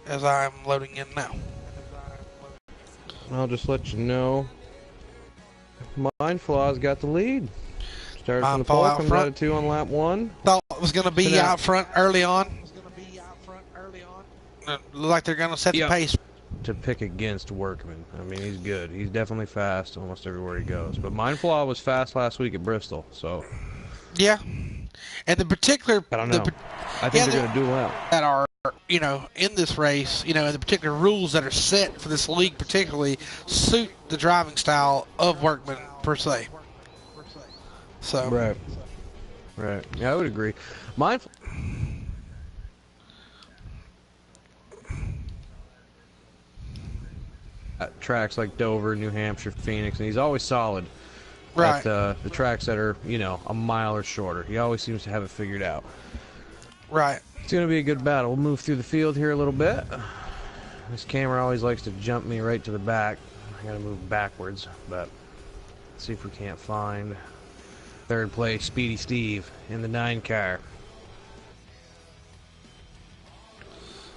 as I'm loading in now. I'll just let you know. Mindflaw's got the lead. Started from the pole, comes out of 2 on lap 1. Thought it was going to be out front early on. Look like they're going to set the pace. To pick against Workman. I mean, he's good. He's definitely fast almost everywhere he goes. But Mindflaw was fast last week at Bristol, so. Yeah. And the particular. I don't know. I think they're going to duel out. That are, in this race, and the particular rules that are set for this league particularly suit the driving style of Workman per se. So. Right. Right. Yeah, I would agree. Tracks like Dover, New Hampshire, Phoenix, and he's always solid. Right. At the tracks that are, a mile or shorter. He always seems to have it figured out. Right. It's going to be a good battle. We'll move through the field here a little bit. This camera always likes to jump me right to the back. I got to move backwards, but let's see if we can't find third place Speedy Steve in the 9 car.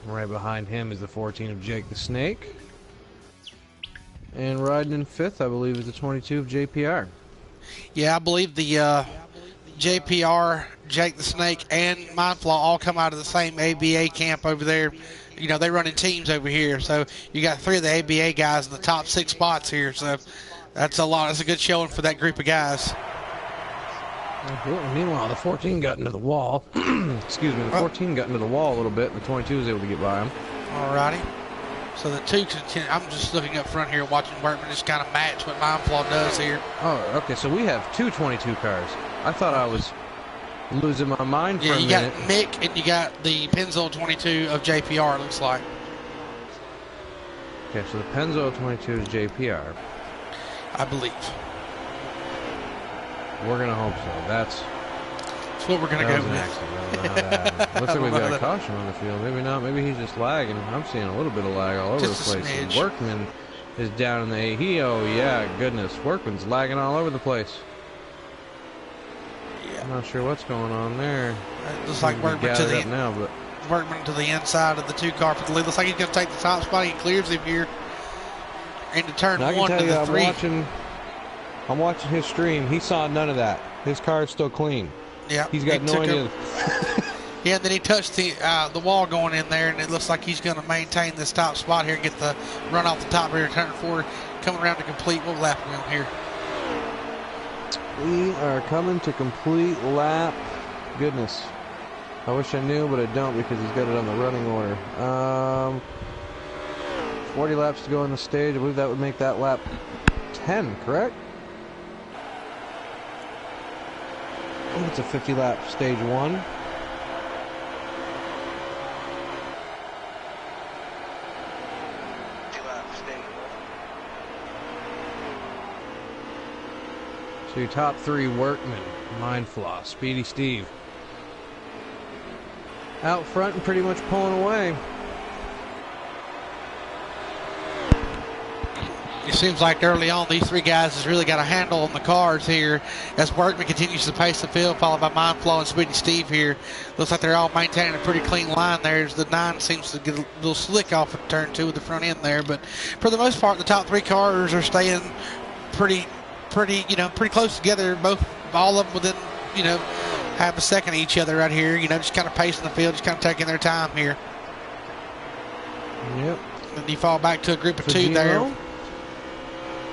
Right behind him is the 14 of Jake the Snake. And riding in 5th, I believe, is the 22 of JPR. Yeah, I believe the JPR, Jake the Snake, and Mindflaw all come out of the same ABA camp over there. They run in teams over here. So you got 3 of the ABA guys in the top 6 spots here. So that's a lot. That's a good showing for that group of guys. Meanwhile, the 14 got into the wall. Excuse me, the 14 got into the wall a little bit, and the 22 was able to get by him. Alrighty. So the 2 continue. I'm just looking up front here, watching Workman just kind of match what Mindflaw does here. Oh, okay. So we have 2 22 cars. I thought I was losing my mind for a minute. You got Mick and you got the Pennzoil 22 of JPR, it looks like. Okay, so the Pennzoil 22 is JPR. I believe. We're going to hope so. That's what we're going to go with. Looks like we've got a caution on the field. Maybe not. Maybe he's just lagging. I'm seeing a little bit of lag all over the place. Workman is down in the A. Oh, yeah, goodness. Workman's lagging all over the place. Yeah. I'm not sure what's going on there. It looks like Workman to the inside of the 2 car for the lead. Looks like he's going to take the top spot. He clears him here into turn 1 to the 3. I'm watching his stream. He saw none of that. His car is still clean. Yeah, he's got no idea. Yeah, and then he touched the wall going in there, and it looks like he's going to maintain this top spot here and get the run off the top here, turn 4, coming around to complete. What lap are we on here? We are coming to complete lap. Goodness, I wish I knew, but I don't because he's got it on the running order. 40 laps to go on the stage. I believe that would make that lap 10, correct? I think it's a 50 lap stage 1. So your top 3: Workman, Mindflaw, Speedy Steve. Out front and pretty much pulling away. It seems like early on these 3 guys has really got a handle on the cars here as Workman continues to pace the field, followed by Mindflaw and Speedy Steve here. Looks like they're all maintaining a pretty clean line there as the 9 seems to get a little slick off of turn 2 with the front end there. But for the most part, the top 3 cars are staying pretty close together. All of them within, half a second of each other right here. Just kind of pacing the field, just kind of taking their time here. Yep. And you fall back to a group of 2 there.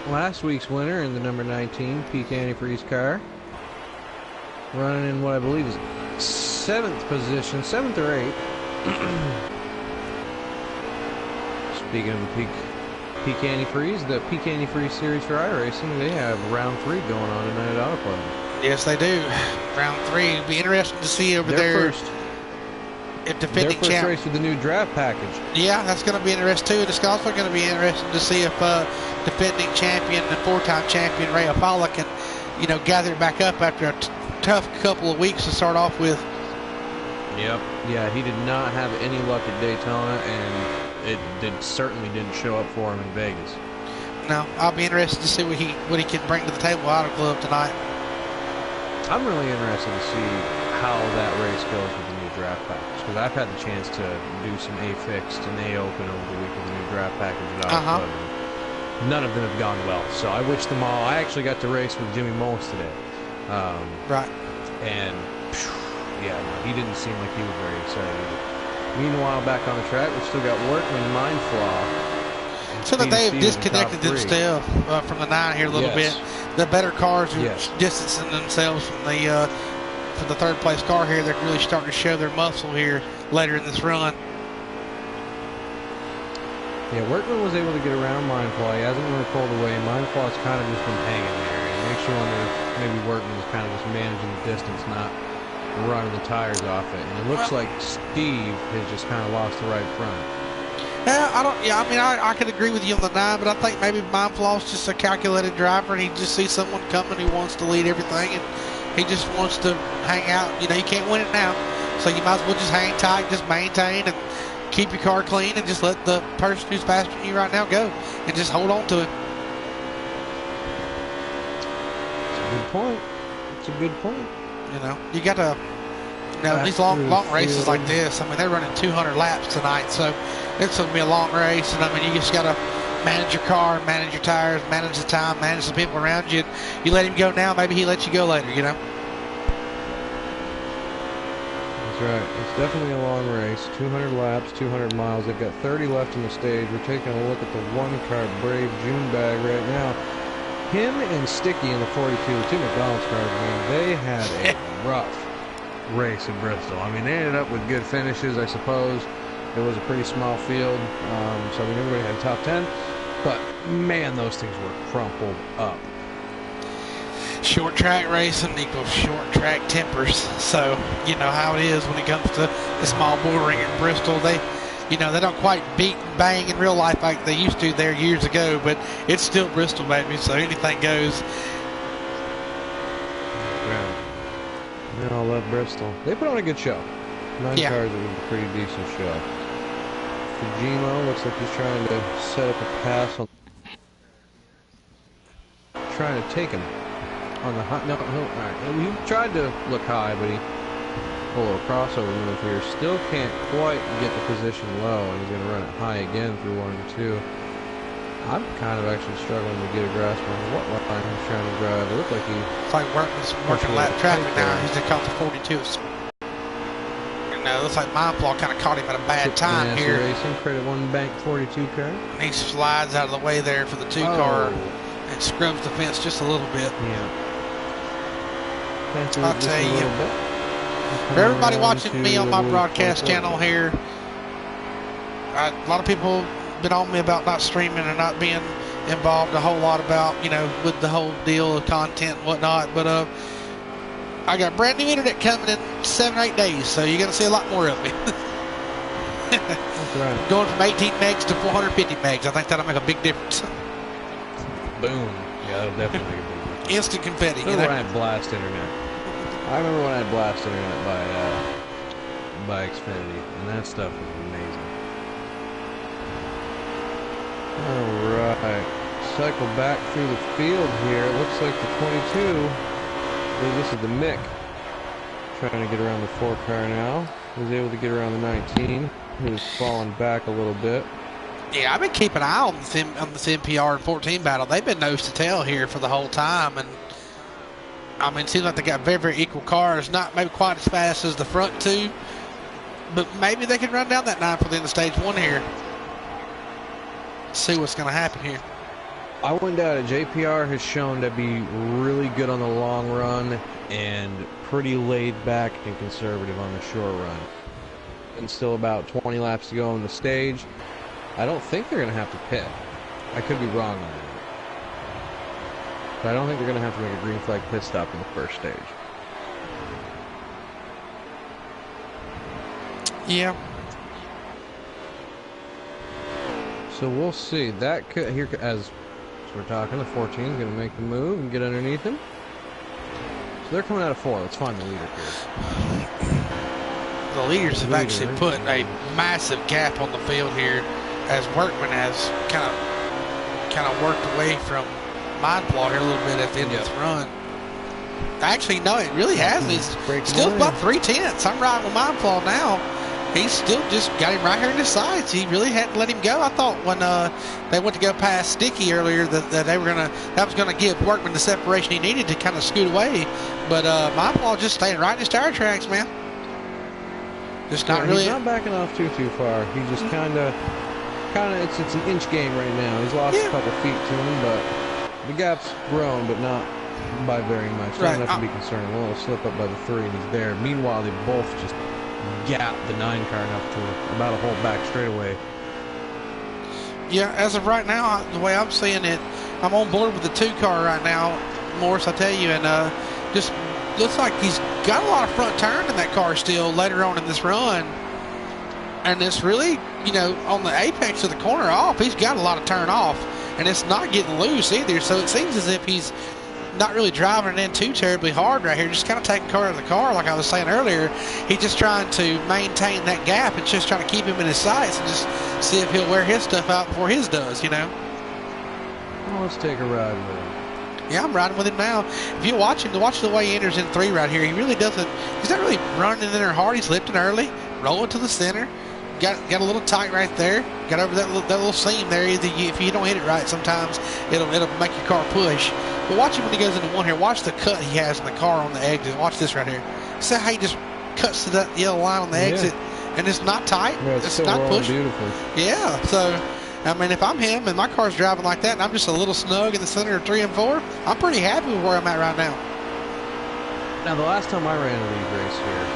Last week's winner in the number 19 Peak Antifreeze car, running in what I believe is 7th position, 7th or 8th. Speaking of the Peak Antifreeze, the Peak Antifreeze series for iRacing, they have round 3 going on tonight at Auto Club. Yes, they do. Round 3. It'll be interesting to see over there. If defending their first race with the new draft package. Yeah, that's going to be interesting too. It's also going to be interesting to see if defending champion and 4-time champion Ray Afala can, gather it back up after a tough couple of weeks to start off with. Yep. Yeah, he did not have any luck at Daytona, and it certainly didn't show up for him in Vegas. No, I'll be interested to see what he can bring to the table Auto Club tonight. I'm really interested to see how that race goes with the new the draft package, because I've had the chance to do some A-Fixed and A-Open over the week with the new draft package at Club. None of them have gone well, so I wish them all. I actually got to race with Jimmy Mullis today. Right. And, yeah, no, he didn't seem like he was very excited either. Meanwhile, back on the track, we've still got Workman, Mind Flaw. So that they've disconnected themselves from the 9 here a little bit. The better cars are distancing themselves from the third place car here. They're really starting to show their muscle here later in this run. Yeah, Workman was able to get around Mindflaw. He hasn't really pulled away. Mindflaw's kind of just been hanging there. It makes you wonder if maybe Workman is kind of just managing the distance, not running the tires off it. And it looks like Steve has just kind of lost the right front. I could agree with you on the 9, but I think maybe Mindflaw's just a calculated driver, and he just sees someone coming who wants to lead everything, and he just wants to hang out. You know, you can't win it now, so you might as well just hang tight, just maintain, and keep your car clean, and just let the person who's faster than you right now go, and just hold on to it. It's a good point. It's a good point. You know, you got to. These long races like this, I mean, they're running 200 laps tonight, so it's going to be a long race, and I mean, you just got to manage your car, manage your tires, manage the time, manage the people around you. You let him go now, maybe he lets you go later, you know? That's right. It's definitely a long race. 200 laps, 200 miles. They've got 30 left in the stage. We're taking a look at the one-car Brave June bag right now. Him and Sticky in the 42, the two McDonald's cars, man, they had a rough race in Bristol. I mean, they ended up with good finishes, I suppose. It was a pretty small field, so I mean, everybody had top 10, but man, those things were crumpled up. Short track racing equals short track tempers, so you know how it is when it comes to the small bull ring in Bristol. They don't quite beat and bang in real life like they used to there years ago, but it's still Bristol, baby, so anything goes. We all love Bristol. They put on a good show. 9 cars, it was a pretty decent show. Fujimo looks like he's trying to set up a pass on. Trying to take him on the hot. No, alright. He tried to look high, but he pulled a crossover move here. Still can't quite get the position low, and he's going to run it high again through 1 and 2. I'm kind of actually struggling to get a grasp on what line he's trying to drive. It looked like it's like working lap traffic now. He's just caught the 42s. It looks like Mindflaw kind of caught him at a bad time here. Racing, credit 1 bank 42 car. And he slides out of the way there for the 2 car and scrubs the fence just a little bit. Yeah. I'll tell you, for everybody watching me on my broadcast channel here, a lot of people been on me about not streaming and not being involved a whole lot about, with the whole deal of content and whatnot, but I got brand new internet coming in 7 or 8 days, so you're going to see a lot more of me. That's right. Going from 18 megs to 450 megs. I think that'll make a big difference. Boom. Yeah, that'll definitely make a big difference. Instant confetti. I remember when I had Blast Internet. I remember when I had Blast Internet by Xfinity, and that stuff was amazing. Alright. Cycle back through the field here. It looks like the 22. This is the Mick. Trying to get around the 4 car now. Was able to get around the 19. Who's fallen back a little bit. Yeah, I've been keeping an eye on this NPR and 14 battle. They've been nose to tail here for the whole time, and I mean, it seems like they got very, very equal cars. Not maybe quite as fast as the front 2, but maybe they can run down that 9 for the end of stage 1 here. See what's going to happen here. I wouldn't doubt it. JPR has shown to be really good on the long run and pretty laid back and conservative on the short run. And still about 20 laps to go on the stage. I don't think they're going to have to pit. I could be wrong on that. But I don't think they're going to have to make a green flag pit stop in the first stage. Yeah. So we'll see. That could, here as we're talking, the 14 is going to make the move and get underneath him. So they're coming out of 4. Let's find the leader here. The leaders have actually put a massive gap on the field here, as Workman has kind of worked away from Mindflaw here a little bit at the end of this run. Actually, no, it really hasn't. He's still about 3/10. I'm riding with Mindflaw now. He's still just got him right here in his sights. He really hadn't let him go. I thought when they went to go past Sticky earlier that that was gonna give Workman the separation he needed to kind of scoot away. But Mindflaw just staying right in his tire tracks, man. Just not really. He's not backing off too far. He just kind of it's an inch game right now. He's lost a couple feet to him, but the gap's grown, but not by very much. Not enough to be concerned. A little slip up by the 3, and he's there. Meanwhile, they both just gap the 9 car enough to about a whole back straightaway. Yeah, as of right now, the way I'm seeing it, I'm on board with the 2 car right now, Morris, I tell you, and just looks like he's got a lot of front turn in that car still later on in this run. And it's really, you know, on the apex of the corner off, he's got a lot of turn off, and it's not getting loose either. So it seems as if he's not really driving it in too terribly hard right here, just kind of taking car of the car, like I was saying earlier. He's just trying to maintain that gap and just trying to keep him in his sights and just see if he'll wear his stuff out before his does, you know. Well, let's take a ride with him. Yeah, I'm riding with him now. If you watch him, watch the way he enters in 3 right here. He really doesn't, he's not really running in there hard. He's lifting early, rolling to the center. Got a little tight right there. Got over that little seam there. If you don't hit it right, sometimes it'll make your car push. But watch him when he goes into 1 here. Watch the cut he has in the car on the exit. Watch this right here. See how he just cuts to that yellow line on the exit, and it's not tight. Yeah, it's not pushing. Beautifully. Yeah. So, I mean, if I'm him and my car's driving like that, and I'm just a little snug in the center of 3 and 4, I'm pretty happy with where I'm at right now. Now, the last time I ran a league race here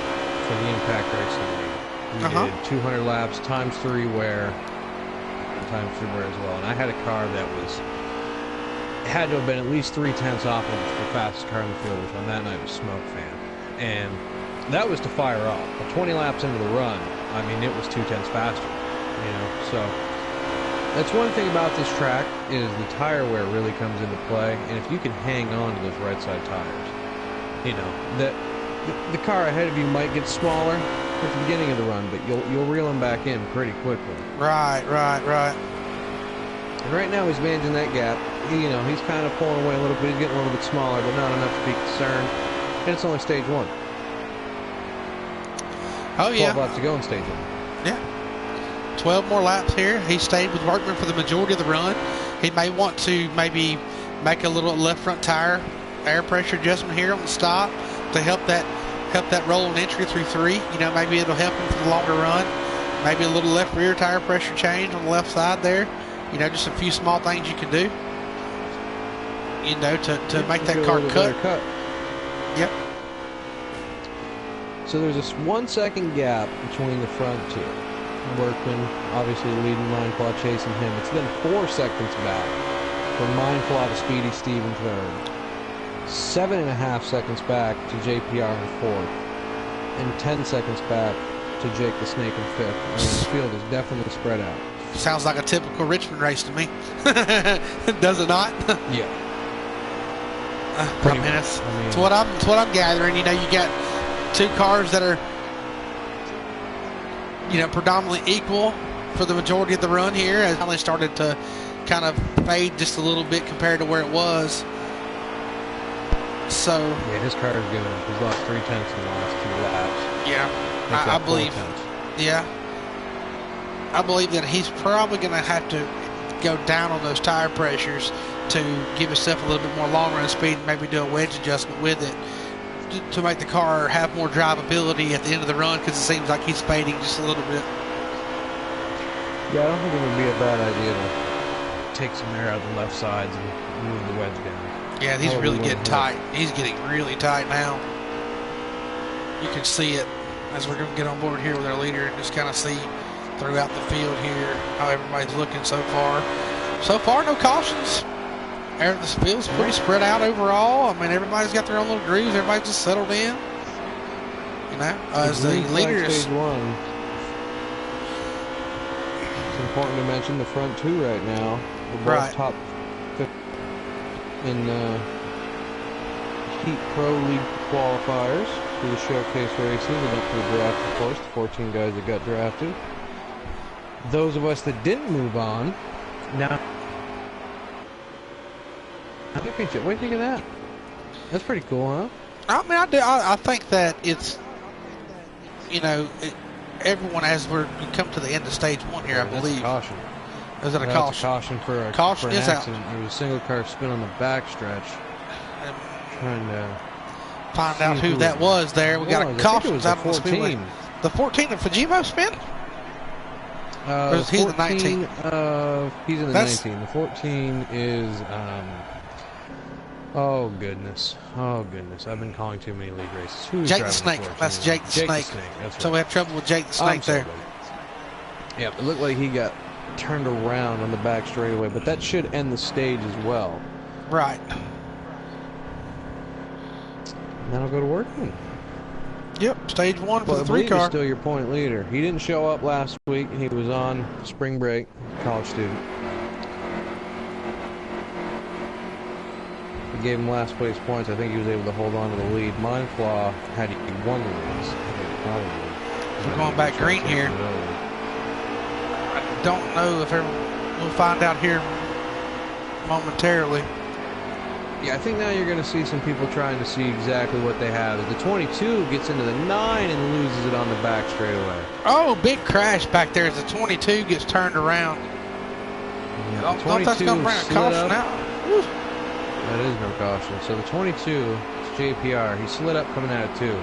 for the Impact Racing League, we did 200 laps times 3 wear, and times 3 wear as well. And I had a car that had to have been at least 3/10 off of the fastest car in the field, which on that night was Smoke Fan. And that was to fire off. But 20 laps into the run, I mean, it was 2/10 faster, you know. So that's one thing about this track is the tire wear really comes into play. And if you can hang on to those right side tires, you know, the car ahead of you might get smaller at the beginning of the run, but you'll reel him back in pretty quickly. Right. And right now he's managing that gap. You know, he's kind of pulling away a little bit. He's getting a little bit smaller, but not enough to be concerned. And it's only stage 1. Oh, yeah. 12 laps to go in stage 1. Yeah. 12 more laps here. He stayed with Workman for the majority of the run. He may want to maybe make a little left front tire air pressure adjustment here on the stop to help that rolling entry through 3. You know, maybe it'll help him for the longer run. Maybe a little left rear tire pressure change on the left side there. You know, just a few small things you can do, you know, to make that car cut. Yep. So there's this 1 second gap between the front 2. Workman obviously leading, Mindflaw chasing him. It's then 4 seconds back from Mindflaw to Speedy Steve in 3rd. 7.5 seconds back to JPR in 4th. And 10 seconds back to Jake the Snake in 5th. I mean, the field is definitely spread out. Sounds like a typical Richmond race to me. Does it not? Yeah. I mean, it's what I'm gathering. You know, you got 2 cars that are, you know, predominantly equal for the majority of the run here. As they started to kind of fade just a little bit compared to where it was. So yeah, his car is giving up. He's lost 3/10 in the last 2 laps. Yeah, I believe. Yeah. I believe that he's probably going to have to go down on those tire pressures to give himself a little bit more long run speed and maybe do a wedge adjustment with it to make the car have more drivability at the end of the run, because it seems like he's fading just a little bit. Yeah, I don't think it would be a bad idea to take some air out of the left sides and move the wedge down. Yeah, he's really getting tight. He's getting really tight now. You can see it as we're going to get on board here with our leader and just kind of see throughout the field here how everybody's looking so far. So far, no cautions. The field's pretty spread out overall. I mean, everybody's got their own little grooves. Everybody's just settled in. You know, as the leaders. Stage 1. It's important to mention the front 2 right now. We're both top 5 in Heat Pro League qualifiers for the showcase races and up to the draft, of course, the 14 guys that got drafted. Those of us that didn't move on, now championship. What do you think of that? That's pretty cool, huh? I mean, I do. I think that it's, you know, everyone, as we come to the end of stage 1 here, I believe. Caution. Is that a That's caution? A caution for a caution for an is accident. out. There was a single car spin on the backstretch. Trying to find out who that was there. We got a caution out on the speedway. The 14 of Fujimo spin? Or is he the 19? He's in the 19. The 14 is, oh goodness. Oh goodness. I've been calling too many league races. Who's Jake the Snake. That's Jake the Snake. That's right. So we have trouble with Jake the Snake there. Yeah, it looked like he got turned around on the back straightaway, but that should end the stage as well. Right. And then I'll go to work. Yep, stage 1 for the 3 car. car. Still your point leader. He didn't show up last week. He was on spring break, college student. We gave him last place points. I think he was able to hold on to the lead. Mindflaw had he won the race, probably. We're going back green here. I don't know if we'll find out here momentarily. Yeah, I think now you're going to see some people trying to see exactly what they have. The 22 gets into the 9 and loses it on the back straightaway. Oh, big crash back there as the 22 gets turned around. Yeah, don't that's going to bring a caution out. Woo. That is no caution. So the 22, it's JPR. He slid up coming out of 2.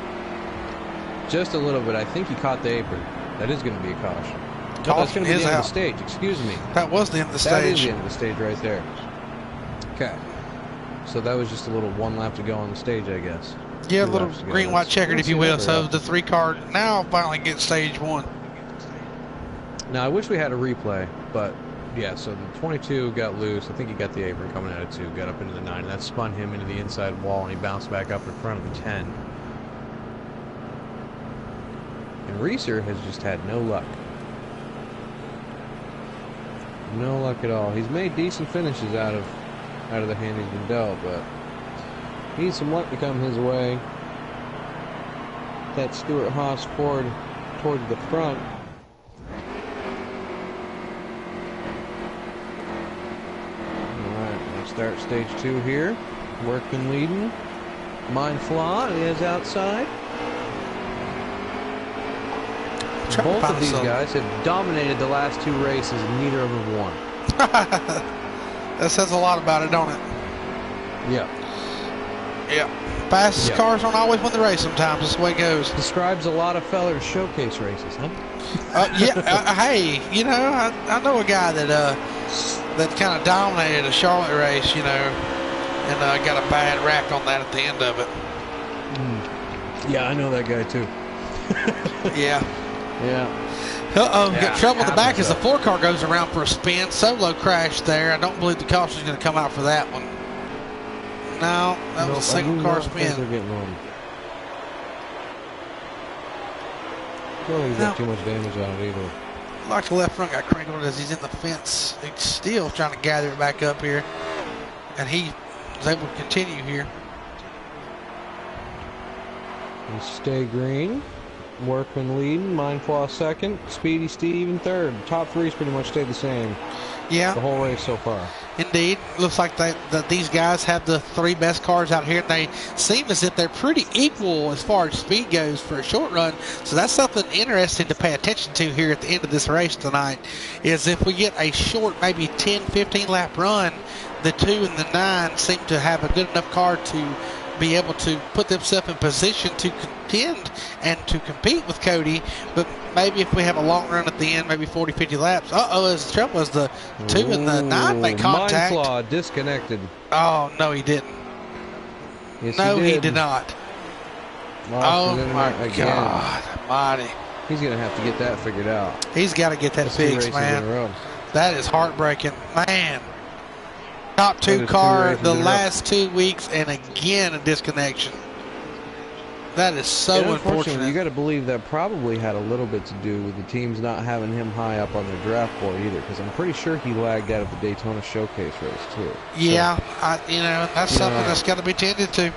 Just a little bit. I think he caught the apron. That is going to be a caution. No, that's going to be the end of the stage. Excuse me. That was the end of the stage. That is the end of the stage right there. Okay. So that was just a little 1 lap to go on the stage, I guess. Yeah, a little green-white checkered, if you will. So the 3 car now finally gets stage 1. Now, I wish we had a replay, but yeah, so the 22 got loose. I think he got the apron coming out of 2, got up into the 9, and that spun him into the inside wall, and he bounced back up in front of the 10. And Reeser has just had no luck. No luck at all. He's made decent finishes out of the hand he's been dealt, but needs some luck to come his way. That Stewart Haas Ford towards the front. Alright, let's start stage 2 here. Workman leading. Mindflaw is outside. Both of these guys have dominated the last 2 races, and neither of them won. That says a lot about it, don't it? Yeah. Yeah. Fastest cars don't always win the race sometimes. That's the way it goes. Describes a lot of fellas showcase races, huh? Hey, you know, I know a guy that kind of dominated a Charlotte race, you know, and got a bad rap on that at the end of it. Yeah, I know that guy too. Yeah. Yeah. Got trouble in the back as the 4 car goes around for a spin. Solo crash there. I don't believe the caution is going to come out for that one. No, that was a single car spin. I don't think he's got too much damage on it either. Like the left front got crinkled as he's in the fence. He's still trying to gather it back up here. And he was able to continue here. And stay green. Workman leading, Mindflaw second, Speedy Steve in third. Top 3's pretty much stayed the same. Yeah. The whole race so far. Indeed. Looks like that these guys have the 3 best cars out here. They seem as if they're pretty equal as far as speed goes for a short run. So that's something interesting to pay attention to here at the end of this race tonight, is if we get a short, maybe 10, 15 lap run, the 2 and the 9 seem to have a good enough car to be able to put themselves in position to contend and to compete with Cody. But maybe if we have a long run at the end, maybe 40, 50 laps. As the trouble is the 2 and the 9 make contact. Mindflaw disconnected. Oh, no, he didn't. Yes, no, he did not. Lost my God almighty. He's going to have to get that figured out. He's got to get that fixed, man. That is heartbreaking. Man. Top 2 car the last 2 weeks, and again a disconnection. That is so unfortunate. You got to believe that probably had a little bit to do with the teams not having him high up on their draft board either, because I'm pretty sure he lagged out of the Daytona Showcase race too. Yeah, so, that's something that's got to be tended to.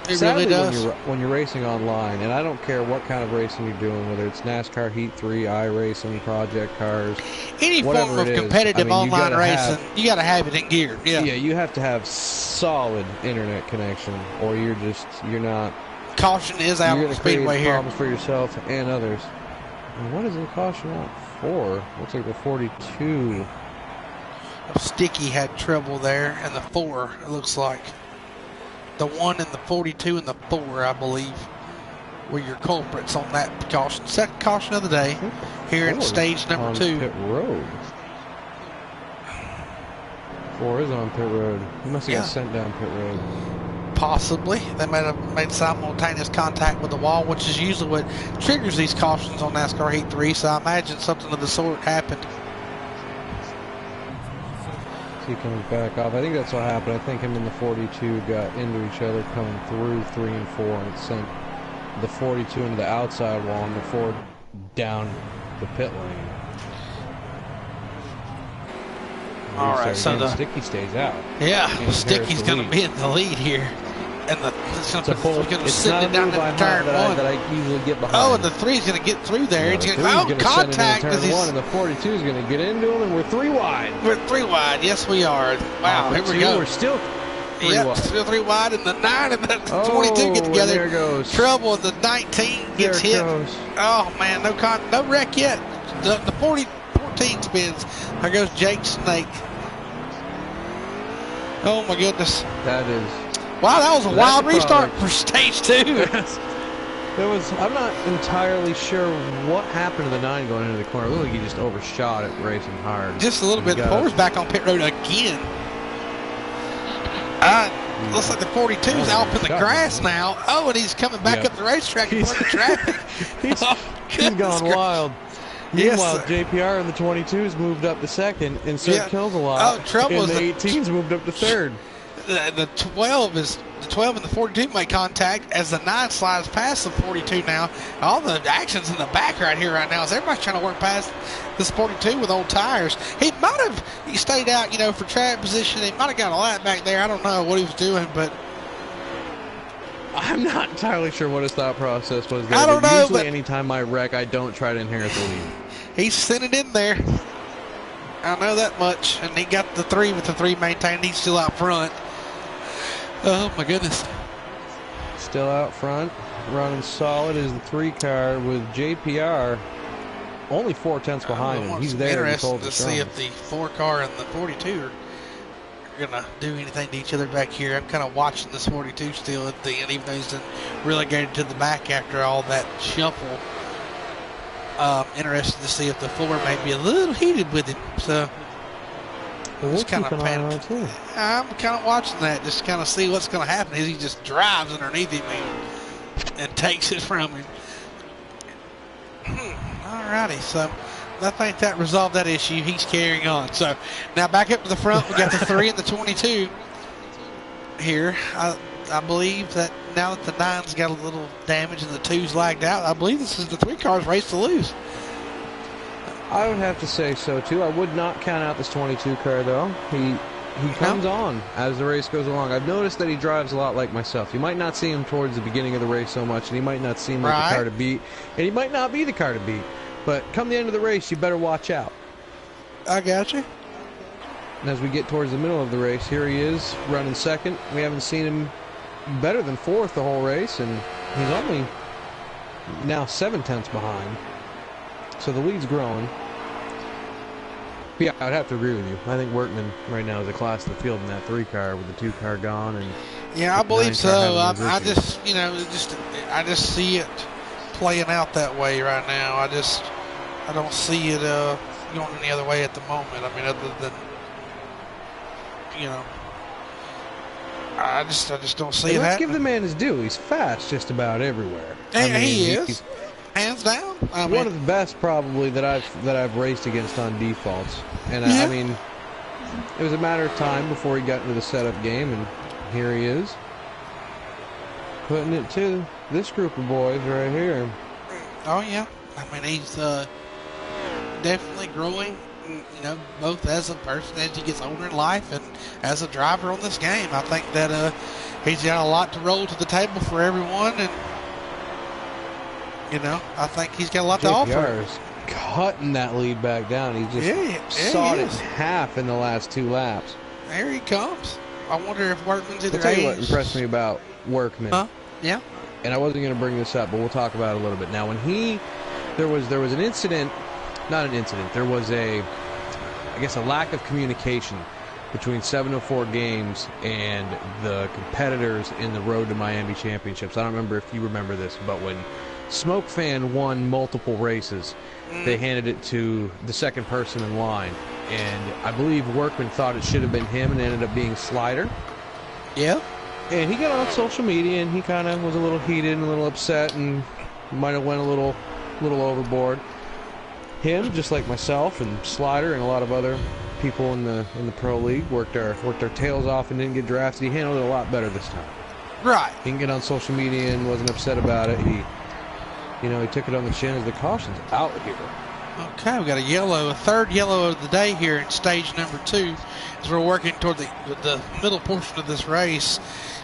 It sadly, really does. when you're racing online, and I don't care what kind of racing you're doing, whether it's NASCAR Heat 3, iRacing, Project Cars, Any form of competitive online racing, you got to have it in gear. Yeah. Yeah, you have to have solid internet connection, or you're not. Caution is out on the speedway here. Problems for yourself and others. And what is the caution out for? Looks like the 42. Sticky had trouble there, and the 4, it looks like. The 1 and the 42 and the 4, I believe, were your culprits on that caution. Second caution of the day here in stage number 2. Pit road. 4 is on pit road. He must have got sent down pit road. Possibly. They might have made simultaneous contact with the wall, which is usually what triggers these cautions on NASCAR Heat 3, so I imagine something of the sort happened. He comes back off. I think that's what happened. I think him and the 42 got into each other coming through 3 and 4, and it sent the 42 into the outside wall and the 4 down the pit lane. All right, so the Sticky stays out. Yeah, Sticky's going to be in the lead here. And it's going to sit it down in turn 1. That I usually get behind. Oh, and the 3's going to get through there. It's going to contact turn 1, and the 42 is going to get into him, and we're 3 wide. We're 3 wide. Yes, we are. Wow, here we go. We're still 3 wide. Still 3 wide, and the 9 and the 22 get together. There goes trouble, and the 19 gets hit. Oh man, no wreck yet. The 14 spins. There goes Jake Snake. Oh my goodness. That is. Wow, that was a wild restart for stage 2. I'm not entirely sure what happened to the 9 going into the corner. It looked like he just overshot it racing hard. Just a little bit. The 4's back on pit road again. Looks like the 42's out in the grass now. Oh, and he's coming back up the racetrack in front of traffic. He's gone wild. Meanwhile, JPR and the 22's moved up to 2nd, and so kills a lot. Oh, trouble and the 18's moved up to 3rd. The 12 and the 42 make contact as the 9 slides past the 42 now. All the action's in the back right here right now. As everybody's trying to work past this 42 with old tires. He might have stayed out, for track position. He might have got a lap back there. I don't know what he was doing, but I'm not entirely sure what his thought process was there. I don't know, usually anytime I wreck, I don't try to inherit the lead. He's sent it in there. I know that much. And he got the 3 with the 3 maintained. He's still out front. Oh my goodness. Still out front, running solid is the 3 car with JPR only 4/10 behind him. He's there. Interesting to see if the 4 car and the 42 are going to do anything to each other back here. I'm kind of watching this 42 still at the end, even though he's been relegated to the back after all that shuffle. Interested to see if the 4 may be a little heated with him. So we'll kind of I'm kind of watching that, just kind of see what's going to happen. As he just drives underneath him and takes it from him. Alrighty, so I think that resolved that issue. He's carrying on. So now back up to the front, we got the 3 and the 22 here. I believe that now that the 9's got a little damage and the 2's lagged out, I believe this is the 3 car's race to lose. I would have to say so too. I would not count out this 22 car though. He comes on as the race goes along. I've noticed that he drives a lot like myself. You might not see him towards the beginning of the race so much, and he might not seem like the car to beat, and he might not be the car to beat. But come the end of the race, you better watch out. I got you. And as we get towards the middle of the race, here he is running 2nd. We haven't seen him better than 4th the whole race, and he's only now 7/10 behind. So the lead's growing. Yeah, I'd have to agree with you. I think Workman right now is a class of the field in that 3 car with the 2 car gone, and yeah, I believe so. I just I just see it playing out that way right now. I don't see it going any other way at the moment. I mean, other than I just don't see it. Let's give the man his due. He's fast just about everywhere. He is. Hands down. One of the best probably that I've raced against on defaults. And I mean, it was a matter of time before he got into the setup game, and here he is. Putting it to this group of boys right here. Oh yeah. I mean, he's definitely growing you know, both as a person as he gets older in life and as a driver on this game. I think that he's got a lot to roll to the table for everyone, and you know, I think he's got a lot to offer. Is cutting that lead back down. He just sawed it in half in the last 2 laps. There he comes. I wonder if Workman's either. I'll tell you what impressed me about Workman. Huh? Yeah. And I wasn't going to bring this up, but we'll talk about it a little bit now. When there was an incident, not an incident. There was I guess a lack of communication between 704 Games and the competitors in the Road to Miami Championships. I don't remember if you remember this, but when Smoke Fan won multiple races, they handed it to the second person in line, and I believe Workman thought it should have been him, and it ended up being Slider. Yeah. And he got on social media, and he kind of was a little heated and a little upset, and might have went a little overboard. Him, just like myself and Slider and a lot of other people in the pro league, worked our tails off and didn't get drafted. He handled it a lot better this time. Right. He didn't get on social media and wasn't upset about it. He took it on the chin as the caution's out here. Okay, we got a third yellow of the day here in stage number 2 as we're working toward the middle portion of this race,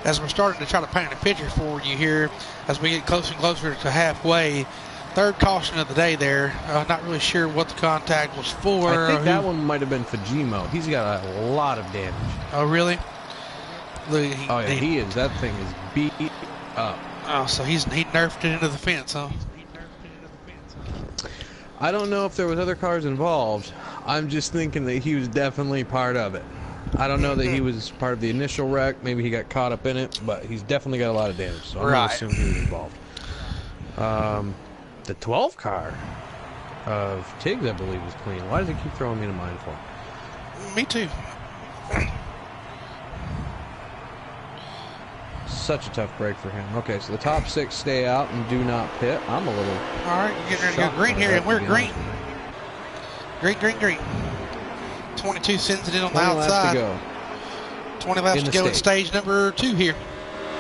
as we're starting to try to paint a picture for you here as we get closer and closer to halfway. Third caution of the day there. Not really sure what the contact was for. I think that one might have been Fujimo. He's got a lot of damage. Oh, really? Look, he is. That thing is beat up. Oh, so he nerfed it into the fence, huh? I don't know if there was other cars involved. I'm just thinking that he was definitely part of it. I don't know that he was part of the initial wreck. Maybe he got caught up in it, but he's definitely got a lot of damage. So I'm going to assume he was involved. The 12 car of Tiggs, I believe, is clean. Why does he keep throwing me in a mindful? Me too. Such a tough break for him. Okay, so the top 6 stay out and do not pit. I'm a little. All right, you're getting ready to go green here, and we're green. Green. 22 sends it in on the outside. 20 laps to go in stage number 2 here.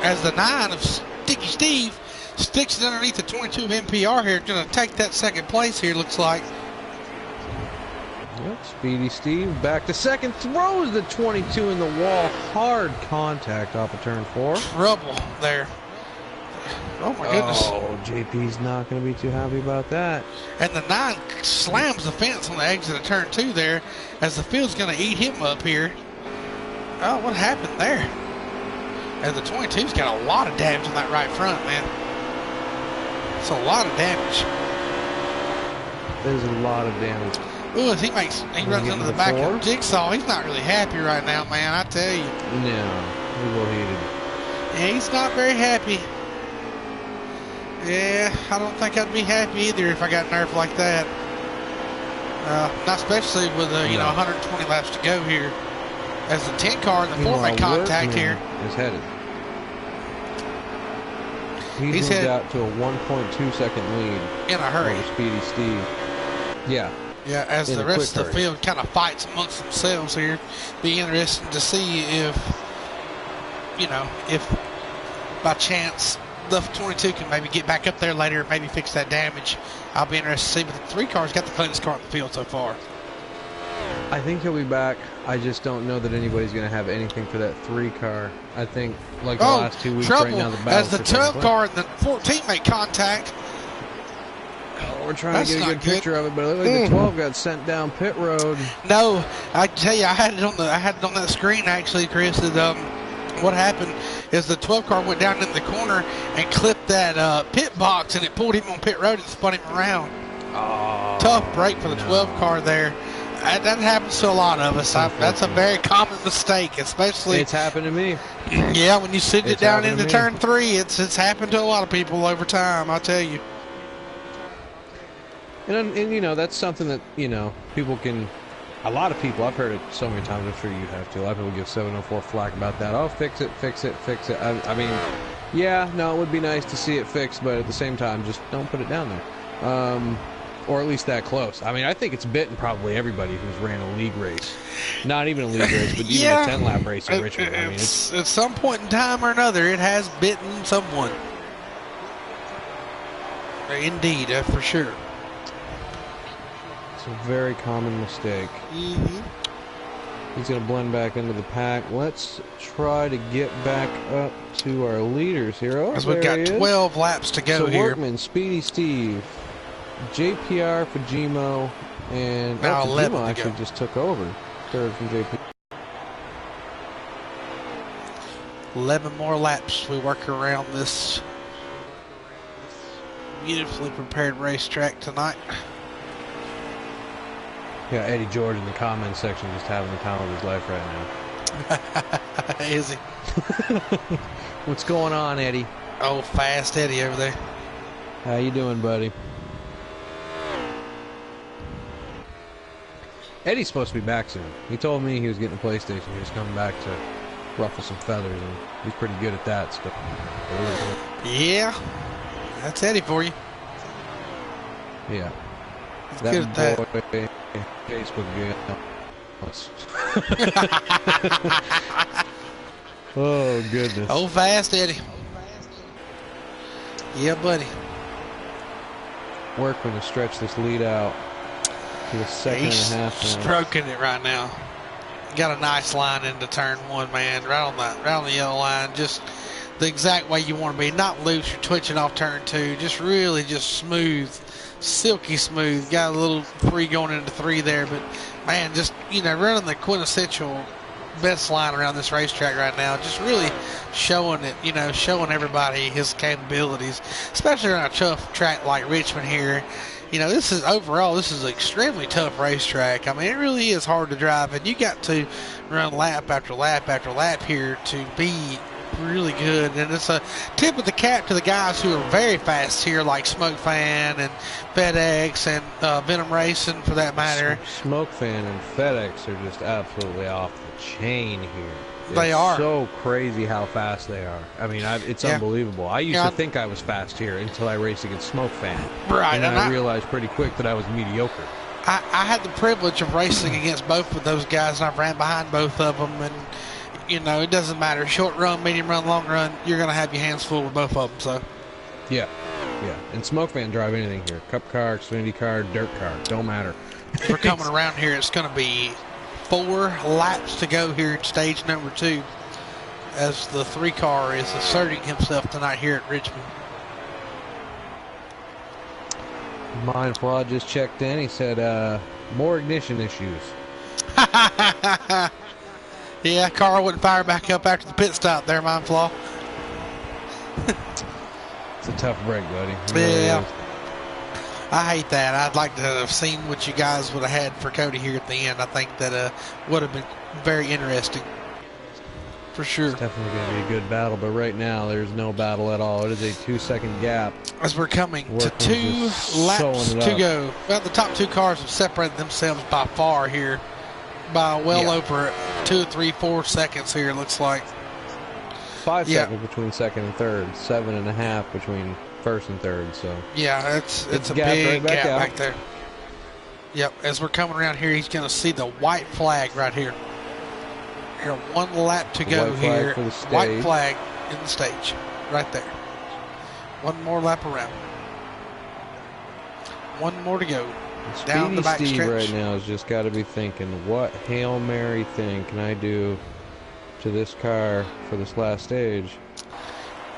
As the 9 of Sticky Steve sticks it underneath the 22 of MPR here. Going to take that second place here, looks like. Yep, Speedy Steve back to second, throws the 22 in the wall. Hard contact off of turn 4. Trouble there. Oh my goodness. Oh, JP's not going to be too happy about that. And the 9 slams the fence on the exit of turn 2 there, as the field's going to eat him up here. Oh, what happened there? And the 22's got a lot of damage on that right front, man. It's a lot of damage. There's a lot of damage. Ooh, as he runs into the back of Jigsaw. He's not really happy right now, man, I tell you. No, he's a little heated. Yeah, he's not very happy. Yeah, I don't think I'd be happy either if I got nerfed like that. Not especially with 120 laps to go here. As the 10 car and the 4 make contact here. Is headed. He's moved out to a 1.2 second lead. In a hurry. Over Speedy Steve. Yeah. Yeah, as the rest of the field kind of fights amongst themselves here. Be interesting to see if by chance the 22 can maybe get back up there later and maybe fix that damage. I'll be interested to see, but the 3 car's got the cleanest car in the field so far. I think he'll be back. I just don't know that anybody's going to have anything for that 3 car. I think like the last 2 weeks right now, the battle as the 12 car and the 14 make contact. We're trying to get a good picture of it, but it looked like the 12 got sent down pit road. No, I tell you, I had it on that screen actually, Chris. That what happened is the 12 car went down in the corner and clipped that pit box, and it pulled him on pit road and spun him around. Oh, tough break for the 12 car there. That happens to a lot of us. That's a very common mistake, especially. It's happened to me. Yeah, when you sit it down into turn 3, it's happened to a lot of people over time, I'll tell you. And that's something that, people can, a lot of people, I've heard it so many times, I'm sure you have too. A lot of people give 704 flack about that. Oh, fix it. I mean, yeah, no, it would be nice to see it fixed, but at the same time, just don't put it down there. Or at least that close. I mean, I think it's bitten probably everybody who's ran a league race. Not even a league race, but even a 10-lap race in Richmond. I mean, it's, at some point in time or another, it has bitten someone. Indeed, for sure. It's a very common mistake. He's going to blend back into the pack. Let's try to get back up to our leaders here. Oh, as we've got 12 laps to go here. Workman, Speedy Steve, JPR, Fujimo, and now Fujimo actually just took over. Third from JP. 11 more laps. We work around this beautifully prepared racetrack tonight. Yeah, Eddie George in the comments section just having the time of his life right now. Is he? What's going on, Eddie? Oh, fast Eddie over there. How you doing, buddy? Eddie's supposed to be back soon. He told me he was getting a PlayStation. He was coming back to ruffle some feathers, and he's pretty good at that stuff. Yeah, that's Eddie for you. Yeah. He's good at that. Boy, Facebook game. Oh, goodness. Oh, fast Eddie. Yeah, buddy. Workman to stretch this lead out to the second and a half. He's stroking it right now. Got a nice line into turn one, man. Right on the yellow line. Just the exact way you want to be. Not loose. You're twitching off turn two. Just really just smooth. Silky smooth. Got a little free going into three there. But, man, just, running the quintessential best line around this racetrack right now. Just really showing it, showing everybody his capabilities. Especially on a tough track like Richmond here. This is an extremely tough racetrack. I mean, it really is hard to drive, and you got to run lap after lap after lap here to be really good. And it's a tip of the cap to the guys who are very fast here, like Smoke Fan and FedEx and Venom Racing, for that matter. Smoke Fan and FedEx are just absolutely off the chain here. They are so crazy how fast they are. I mean, it's unbelievable. I used to think I was fast here until I raced against Smoke Fan. Right. And I realized pretty quick that I was mediocre. I had the privilege of racing against both of those guys, and I ran behind both of them. And, it doesn't matter. Short run, medium run, long run, you're going to have your hands full with both of them. So. Yeah. And Smoke Fan drive anything here. Cup car, Xfinity car, dirt car. Don't matter. If we're coming around here, it's going to be 4 laps to go here in stage number 2 as the 3 car is asserting himself tonight here at Richmond. Mindful just checked in. He said more ignition issues. Yeah, car wouldn't fire back up after the pit stop there, Mindful. It's a tough break, buddy. Yeah. I hate that. I'd like to have seen what you guys would have had for Cody here at the end. I think that would have been very interesting. For sure. It's definitely going to be a good battle, but right now there's no battle at all. It is a 2-second gap. As we're coming to 2 laps to go. Well, the top 2 cars have separated themselves by far here. By over 2, 3, 4 seconds here, it looks like. 5 seconds between second and third. 7.5 between first and third. So yeah, it's a big gap back there. Yep, as we're coming around here, he's going to see the white flag right here. Here, 1 lap to go here. White flag in the stage, right there. 1 more lap around. 1 more to go. Down the back Steve stretch. Right now has just got to be thinking, what Hail Mary thing can I do to this car for this last stage?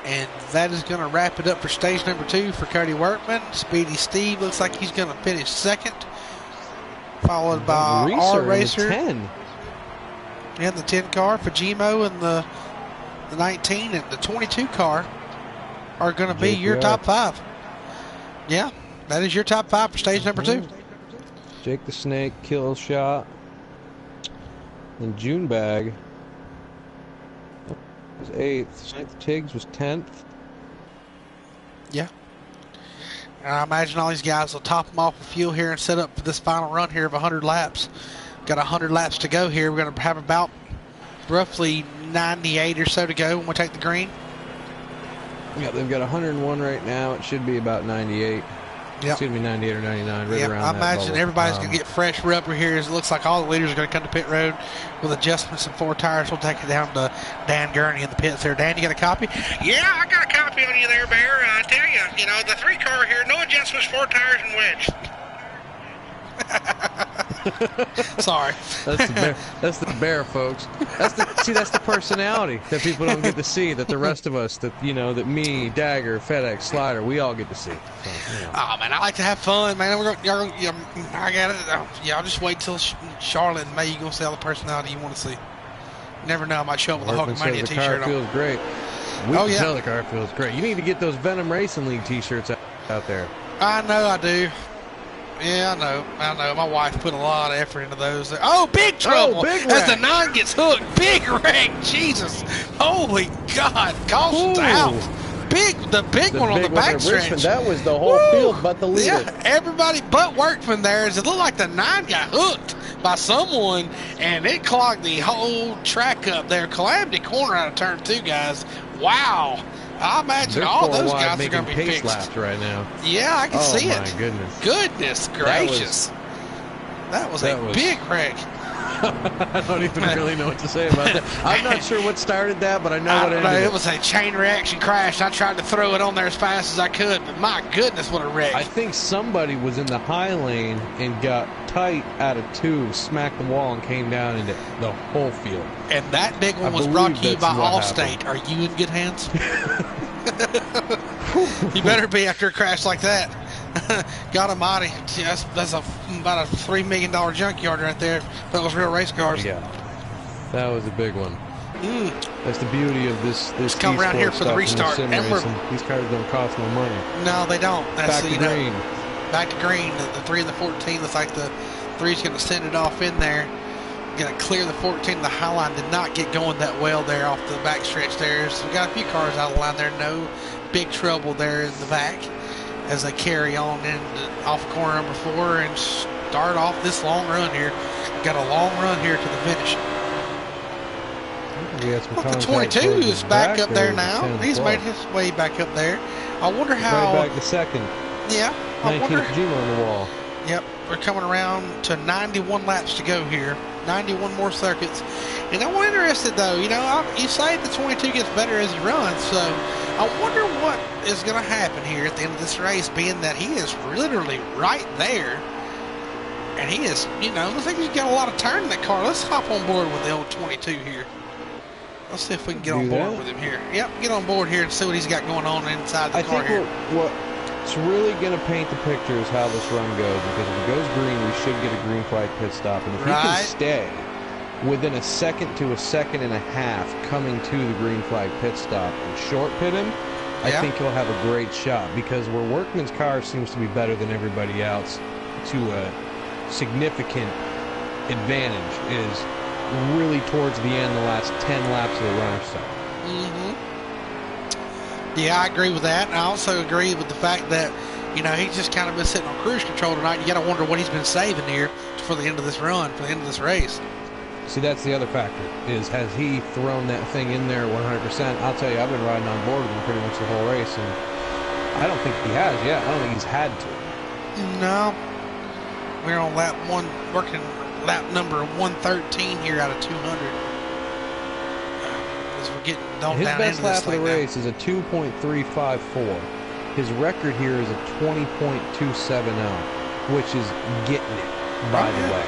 And that is going to wrap it up for stage number 2 for Cody Workman. Speedy Steve looks like he's going to finish second, followed by our Racer. 10. And the 10 car, Fujimo, and the 19 and the 22 car are going to be your top 5. Yeah, that is your top 5 for stage number 2. Jake the Snake, Kill Shot, and June Bag was 8th. Ninth Tiggs was 10th. Yeah. And I imagine all these guys will top them off with fuel here and set up for this final run here of 100 laps. Got 100 laps to go here. We're going to have about roughly 98 or so to go when we take the green. Yeah, they've got 101 right now. It should be about 98. Yep. It's going to be 98 or 99, right around I that imagine bubble. Everybody's going to get fresh rubber here. As it looks like all the leaders are going to come to pit road with adjustments and 4 tires. We'll take it down to Dan Gurney in the pits there. Dan, you got a copy? Yeah, I got a copy on you there, Bear. I tell you, the 3 car here, no adjustments, 4 tires and wedge. Sorry. That's the bear. That's the bear, folks. That's the personality that people don't get to see. That the rest of us, that that me, Dagger, FedEx, Slider, we all get to see. So, Oh man, I like to have fun, man. I got it. Y'all just wait till Charlotte and May. You gonna see all the personality you want to see. You never know, I might show up with a Hulkamania the car T-shirt on. feels great. We can tell the car feels great. You need to get those Venom Racing League T-shirts out there. I know I do. Yeah, I know. My wife put a lot of effort into those. Oh, big trouble! Big As wreck. the 9 gets hooked, big wreck. Jesus, holy God! Caution's out. The big one on the backstretch. That was the whole field, but the leader. Yeah, everybody but Workman there. It looked like the 9 got hooked by someone, and it clogged the whole track up there. Calamity Corner out of turn 2, guys. Wow. I imagine all those guys are going to be pace fixed. laps right now. Yeah, I can see it. Oh, my goodness. Goodness gracious. That was a big wreck. I don't even really know what to say about that. I'm not sure what started that, but I know what ended it. It was a chain reaction crash. I tried to throw it on there as fast as I could, but my goodness, what a wreck. I think somebody was in the high lane and got tight out of 2, smacked the wall, and came down into the whole field. And that big one was brought to you by Allstate. Are you in good hands? You better be after a crash like that. God almighty. That's about a $3 million junkyard right there. Those real race cars. Yeah. That was a big one. That's the beauty of this come around here for the restart. And these cars don't cost no money. No, they don't. That's back to green. Back to green. The 3 and the 14 looks like the 3's going to send it off in there. Going to clear the 14. The high line did not get going that well there off the backstretch there. So we got a few cars out of the line there. No big trouble there in the back as they carry on in off corner number 4 and start off this long run here. Got a long run here to the finish. The 22 is back up there now. He's made his way back up there. I wonder how. Right back to second. Yeah. I wonder. 19th Juma on the wall. Yep. We're coming around to 91 laps to go here. 91 more circuits. And I'm interested, though. You say the 22 gets better as he runs, so I wonder what is going to happen here at the end of this race, being that he is literally right there. And he is, looks like he's got a lot of turn in that car. Let's hop on board with the old 22 here. Let's see if we can get on board with him here. Yep, get on board here and see what he's got going on inside the car here. What's really going to paint the picture is how this run goes, because if it goes green, we should get a green flag pit stop. And if he can stay within a second to a second and a half coming to the green flag pit stop and short pit him, I think he'll have a great shot, because where Workman's car seems to be better than everybody else to a significant advantage is really towards the end, the last 10 laps of the runner side. Yeah, I agree with that. And I also agree with the fact that, he's just kind of been sitting on cruise control tonight. You got to wonder what he's been saving here for the end of this run, for the end of this race. See, that's the other factor, is has he thrown that thing in there 100%? I'll tell you, I've been riding on board with him pretty much the whole race, and I don't think he has yet. I don't think he's had to. No. We're on lap 1, working lap number 113 here out of 200. As we're getting down his into best lap of the race now. is a 2.354. His record here is a 20.270, which is getting it, by the way.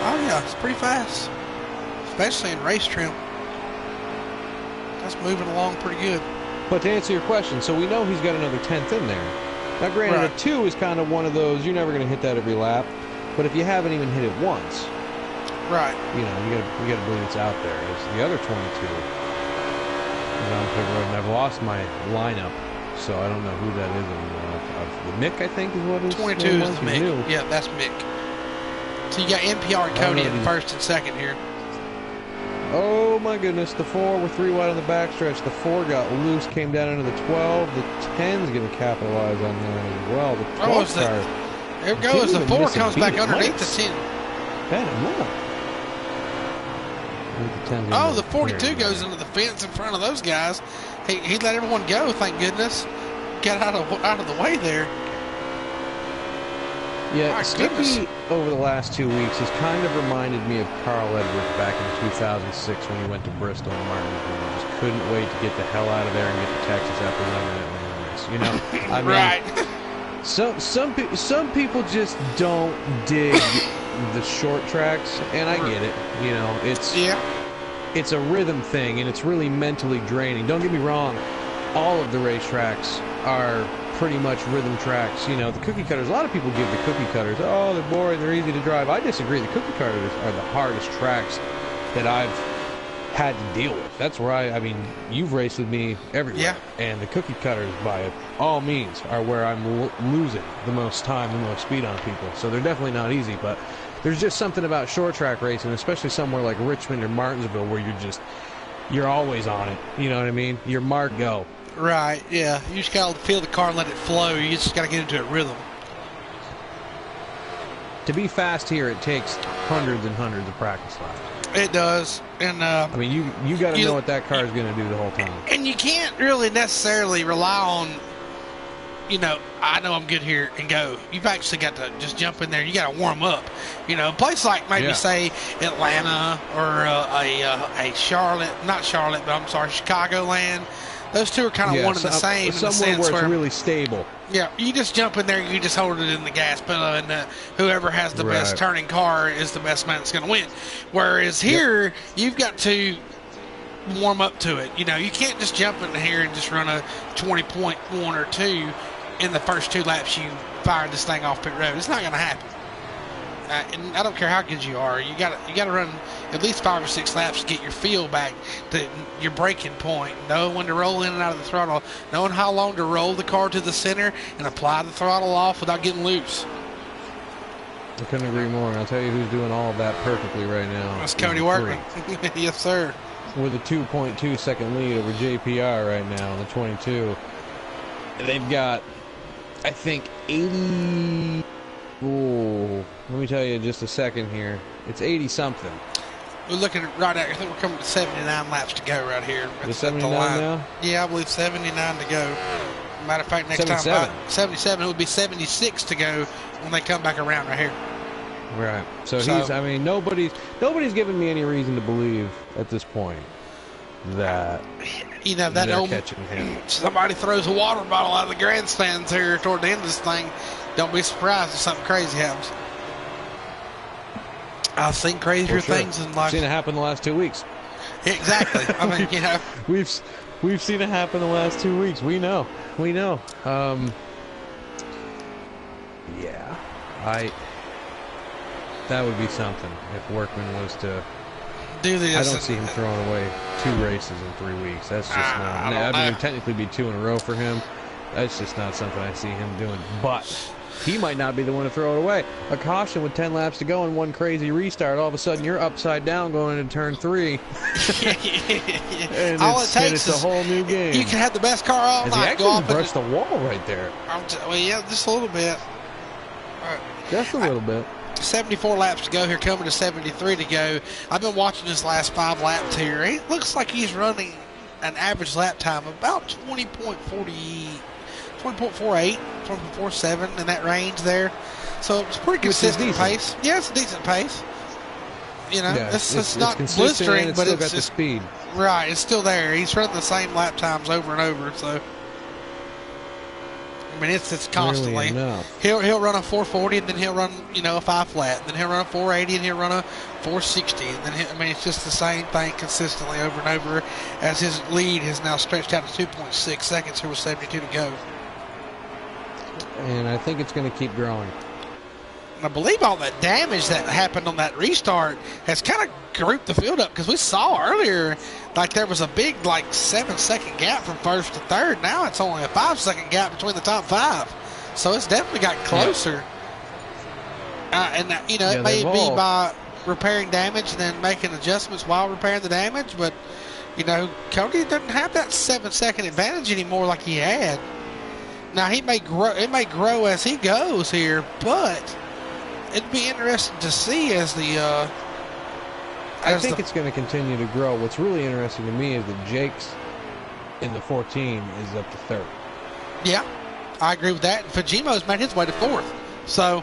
Oh, yeah, it's pretty fast, especially in race trim. That's moving along pretty good. But to answer your question, so we know he's got another 10th in there. Now, granted, a 2 is kind of one of those, you're never going to hit that every lap, but if you haven't even hit it once, right? You gotta believe it's out there. It's the other 22 is on pit road, and I've lost my lineup, so I don't know who that is anymore. Mick, I think, is what it is. 22 is Mick. Yeah, that's Mick. So you got NPR and Cody in first and second here. Oh my goodness, the 4 were 3 wide on the backstretch. The 4 got loose, came down into the 12. The 10's going to capitalize on that as well. The 12 car. There it goes. The 4 comes back underneath the 10. Oh, the 42 goes into the fence in front of those guys. He let everyone go, thank goodness. Got out of the way there. Yeah, Skippy over the last 2 weeks has kind of reminded me of Carl Edwards back in 2006 when he went to Bristol and Martinsville. He just couldn't wait to get the hell out of there and get to Texas after running that lane race. I mean, Some people just don't dig the short tracks, and I get it. You know, it's a rhythm thing, and it's really mentally draining. Don't get me wrong, all of the racetracks are pretty much rhythm tracks. You know, the cookie cutters, a lot of people give the cookie cutters, oh, they're boring, they're easy to drive. I disagree. The cookie cutters are the hardest tracks that I've had to deal with. That's where I mean, you've raced with me everywhere. Yeah. And the cookie cutters, by all means, are where I'm losing the most time, the most speed on people. So they're definitely not easy, but there's just something about short track racing, especially somewhere like Richmond or Martinsville, where you're always on it. You know what I mean? You're marked, go. Right, yeah. You just got to feel the car and let it flow. You just got to get into a rhythm. To be fast here, it takes hundreds and hundreds of practice laps. It does. And I mean, you got to know what that car is going to do the whole time. And you can't really necessarily rely on, you know, I know I'm good here and go. You've actually got to just jump in there. You got to warm up. You know, a place like maybe say Atlanta or a Charlotte, not Charlotte, but I'm sorry, Chicagoland. Those two are kind of one and the same. Somewhere where it's really stable. Yeah, you just jump in there, you just hold it in the gas pedal, and whoever has the best turning car is the best man that's going to win. Whereas here, you've got to warm up to it. You know, you can't just jump in here and just run a 20.1 or 2 in the first 2 laps you fire this thing off pit road. It's not going to happen. And I don't care how good you are. You got to run at least 5 or 6 laps to get your feel back to your braking point, knowing when to roll in and out of the throttle, knowing how long to roll the car to the center and apply the throttle off without getting loose. I couldn't agree more. I'll tell you who's doing all of that perfectly right now. That's Cody Workman. Yes, sir. With a 2.2 second lead over JPR right now on the 22. They've got, I think, 80... Ooh, let me tell you just a second here. It's 80-something. We're looking at right at, I think we're coming to 79 laps to go right here. The 79 now? Yeah, I believe 79 to go. Matter of fact, next 77. time, 77, it would be 76 to go when they come back around right here. Right. So he's, I mean, nobody's giving me any reason to believe at this point that, you know, that they're catching him. Somebody throws a water bottle out of the grandstands here toward the end of this thing. Don't be surprised if something crazy happens. I've seen crazier things in life. Seen it happen the last 2 weeks. Exactly. I mean, you know, we've seen it happen the last 2 weeks. We know. Yeah, that would be something if Workman was to do this. I don't see him throwing away 2 races in 3 weeks. That's just not. I mean, it would technically be 2 in a row for him. That's just not something I see him doing. But he might not be the one to throw it away. A caution with 10 laps to go and one crazy restart. All of a sudden, you're upside down going into turn 3. And all it takes is a whole new game. You can have the best car all night. He actually brushed the wall right there. Well, yeah, just a little bit. Just a little bit. 74 laps to go here, coming to 73 to go. I've been watching his last 5 laps here. It looks like he's running an average lap time of about 20.48, 20.47 in that range there. So it's pretty consistent pace. Yeah, it's a decent pace. You know, yeah, it's not blistering, but it's got the speed. Right, it's still there. He's running the same lap times over and over. So, I mean, it's constantly. He'll run a 440, and then he'll run, you know, a 5 flat. Then he'll run a 480, and he'll run a 460. And then I mean, it's just the same thing consistently over and over. As his lead has now stretched out to 2.6 seconds here with 72 to go. And I think it's going to keep growing. I believe all that damage that happened on that restart has kind of grouped the field up, because we saw earlier like there was a big 7-second gap from first to third. Now it's only a 5-second gap between the top 5, so it's definitely got closer. And you know, it may be by repairing damage and then making adjustments while repairing the damage, but you know, Cody doesn't have that 7-second advantage anymore like he had. Now he may grow, it may grow as he goes here, but it'd be interesting to see as the. I think it's going to continue to grow. What's really interesting to me is that Jake's in the 14 is up to 3rd. Yeah, I agree with that. Fujimo's made his way to 4th. So,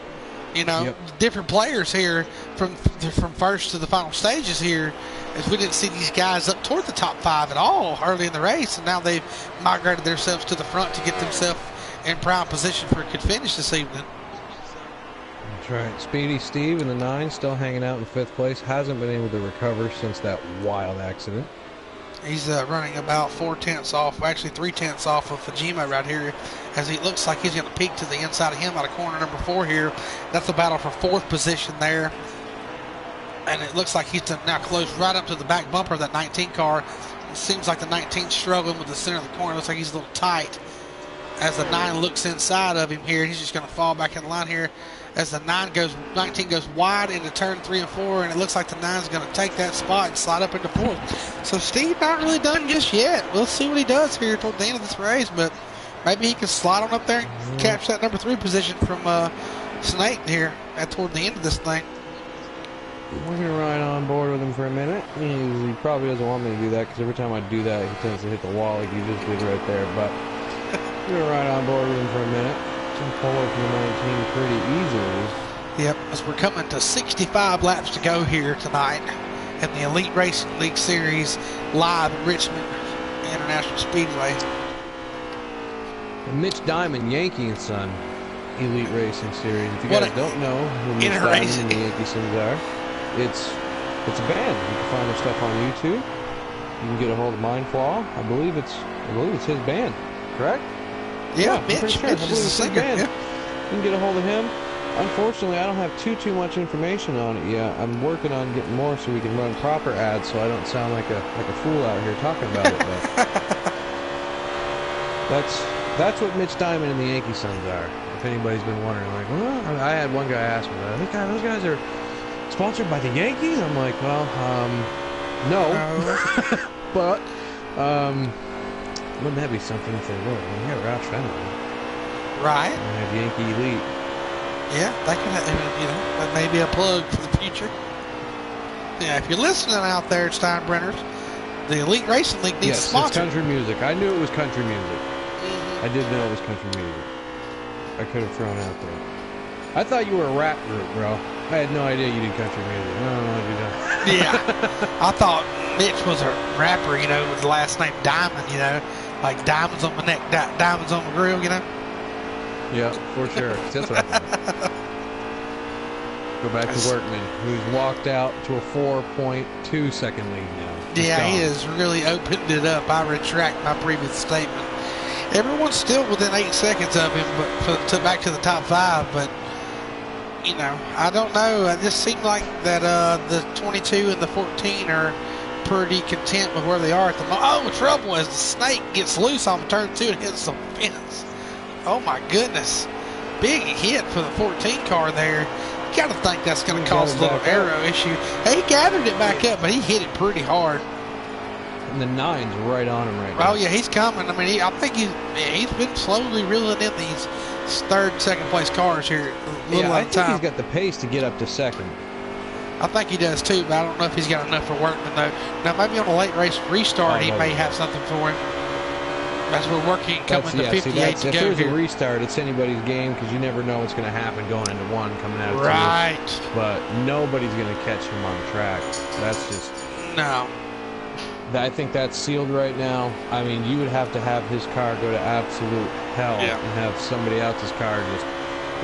you know, different players here from first to the final stages here, as we didn't see these guys up toward the top 5 at all early in the race, and now they've migrated themselves to the front to get themselves in prime position for a good finish this evening. That's right. Speedy Steve in the 9 still hanging out in 5th place. Hasn't been able to recover since that wild accident. He's running about 4/10 off, actually 3/10 off of Fujima right here, as he looks like he's going to peek to the inside of him out of corner number 4 here. That's the battle for 4th position there. And it looks like he's now close right up to the back bumper of that 19 car. It seems like the 19's struggling with the center of the corner. It looks like he's a little tight as the 9 looks inside of him here. He's just going to fall back in line here as the 19 goes wide into turn 3 and 4, and it looks like the 9's going to take that spot and slide up into 4th. So Steve not really done just yet. We'll see what he does here toward the end of this race, but maybe he can slide on up there and capture that number 3 position from Snake here toward the end of this thing. We're going to ride on board with him for a minute. He probably doesn't want me to do that because every time I do that, he tends to hit the wall like you just did right there. But we're going to ride on board with him for a minute. Pull away from the 19 pretty easily. Yep, as we're coming to 65 laps to go here tonight in the Elite Racing League Series live at Richmond International Speedway. And Mitch Diamond, Yankee and Son Elite Racing Series. If you guys don't know who Mitch Diamond and the Yankee Sons are, it's a band. You can find their stuff on YouTube. You can get a hold of Mindflaw. I believe it's his band, correct? Yeah, Mitch is the singer. Yeah. You can get a hold of him. Unfortunately, I don't have too much information on it yet. I'm working on getting more so we can run proper ads, so I don't sound like a fool out here talking about it. But that's what Mitch Diamond and the Yankee Sons are. If anybody's been wondering, like, well, I had one guy ask me, those guys are sponsored by the Yankees? I'm like, well, no. But wouldn't that be something if they were? We got Roush Fenway. Right. We have Yankee Elite. Yeah, that could have, that may be a plug for the future. Yeah, if you're listening out there, Steinbrenners, the Elite Racing League needs a sponsor. It's country music. I knew it was country music. I did know it was country music. I could have thrown out there. I thought you were a rap group, bro. I had no idea you did country music. No, you don't. Yeah. I thought Mitch was a rapper, with the last name Diamond, like diamonds on my neck, diamonds on my grill, Yeah, for sure. That's what I thought. Go back to Workman, who's walked out to a 4.2 second lead now. Yeah, he has really opened it up. I retract my previous statement. Everyone's still within 8 seconds of him, but back to the top 5. But I don't know. It just seemed like that the 22 and the 14 are pretty content with where they are at the moment. Oh, trouble as the Snake gets loose on turn 2 and hits the fence. Oh my goodness. Big hit for the 14 car there. You got to think that's going to cause a little aero issue. He gathered it back up, but he hit it pretty hard. And the 9's right on him right now. Oh yeah, he's coming. I mean, I think he's been slowly reeling in these third, second place cars here. I think he's got the pace to get up to second. I think he does too, but I don't know if he's got enough for Workman though. Now maybe on a late race restart, he may have something for him. As we're working, coming to 58 to go if there's a restart, it's anybody's game because you never know what's going to happen going into 1, coming out of 2. Right. But nobody's going to catch him on the track. That's just... No. I think that's sealed right now. I mean, you would have to have his car go to absolute hell and have somebody else's car just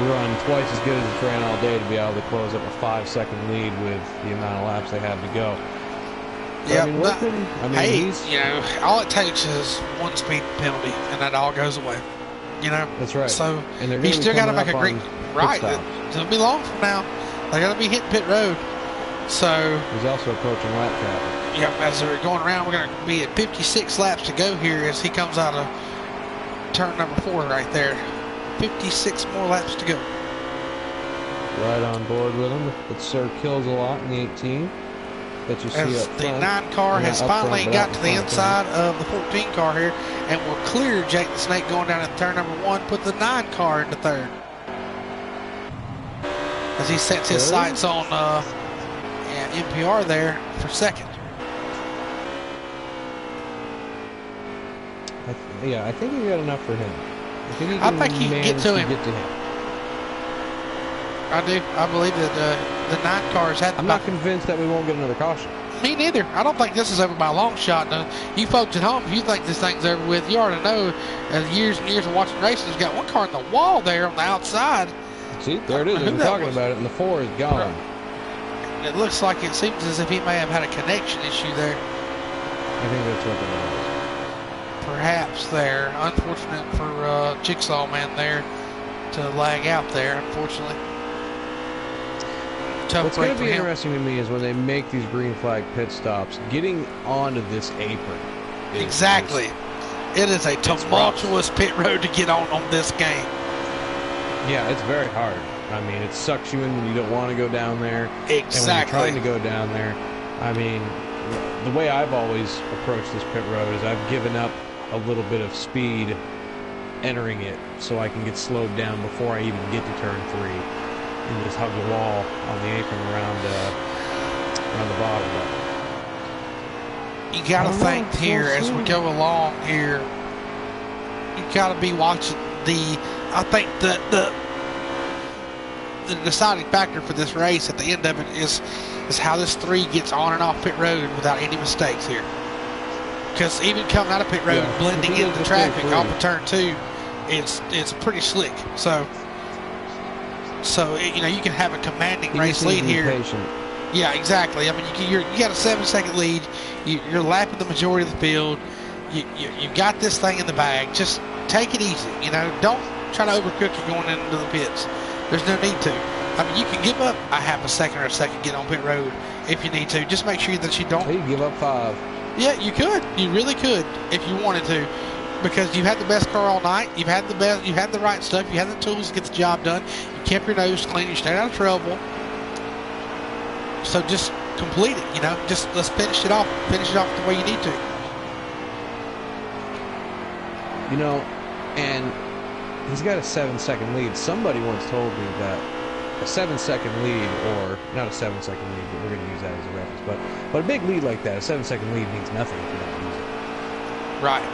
run twice as good as it's ran all day to be able to close up a 5-second lead with the amount of laps they have to go. Yeah, he's, all it takes is 1 speed penalty, and that all goes away. That's right. So he's still got to make a great right. It'll be long from now. They're going to be hitting pit road. So he's also approaching lap traffic. Yep, as they're going around, we're going to be at 56 laps to go here as he comes out of turn number 4 right there. 56 more laps to go. Right on board with him. But Sir kills a lot in the 18. That you see as up the front. 9 car has finally got to the inside of the 14 car here and will clear Jake the Snake going down in turn number 1, put the 9 car into 3rd. As he sets his sights on NPR there for 2nd. I think he got enough for him. I think he can get to him. Get to him. I do. I believe that the 9 cars had. I'm not convinced that we won't get another caution. Me neither. I don't think this is over by a long shot. Now, you folks at home, if you think this thing's over with, you already know, as years and years of watching races, there's got one car in the wall there on the outside. See, there it is. We've been talking about it, and the 4 is gone. Right. It looks like it seems as if he may have had a connection issue there. I think that's what it is. Perhaps there. Unfortunate for Jigsaw Man there to lag out there, unfortunately. Tough What's going to be interesting to me is when they make these green flag pit stops, getting onto this apron. Exactly. It is a tumultuous pit road to get on this game. Yeah, it's very hard. I mean, it sucks you in when you don't want to go down there. Exactly. And when you're trying to go down there, I mean, the way I've always approached this pit road is I've given up a little bit of speed entering it so I can get slowed down before I even get to turn 3 and just hug the wall on the apron around the bottom of it. You gotta think here as we go along here, you gotta be watching I think the deciding factor for this race at the end of it is how this 3 gets on and off pit road without any mistakes here. Because even coming out of pit road, blending into traffic off of turn 2, it's pretty slick. So you know, you can have a commanding race lead here. Patient. Yeah, exactly. I mean, you got a 7-second lead. You're lapping the majority of the field. You got this thing in the bag. Just take it easy. You know, don't try to overcook it going into the pits. There's no need to. I mean, you can give up a half a second or a second get on pit road if you need to. Just make sure that you don't. Hey, you give up 5. Yeah, you could. You really could if you wanted to, because you had the best car all night. You've had the best. You had the right stuff. You had the tools to get the job done. You kept your nose clean. You stayed out of trouble. So just complete it. You know, just let's finish it off. Finish it off the way you need to. You know, and he's got a 7-second lead. Somebody once told me that a 7-second lead, or not a 7-second lead, but we're going to use that as a reference. But a big lead like that, a 7-second lead means nothing if you don't use it. Right.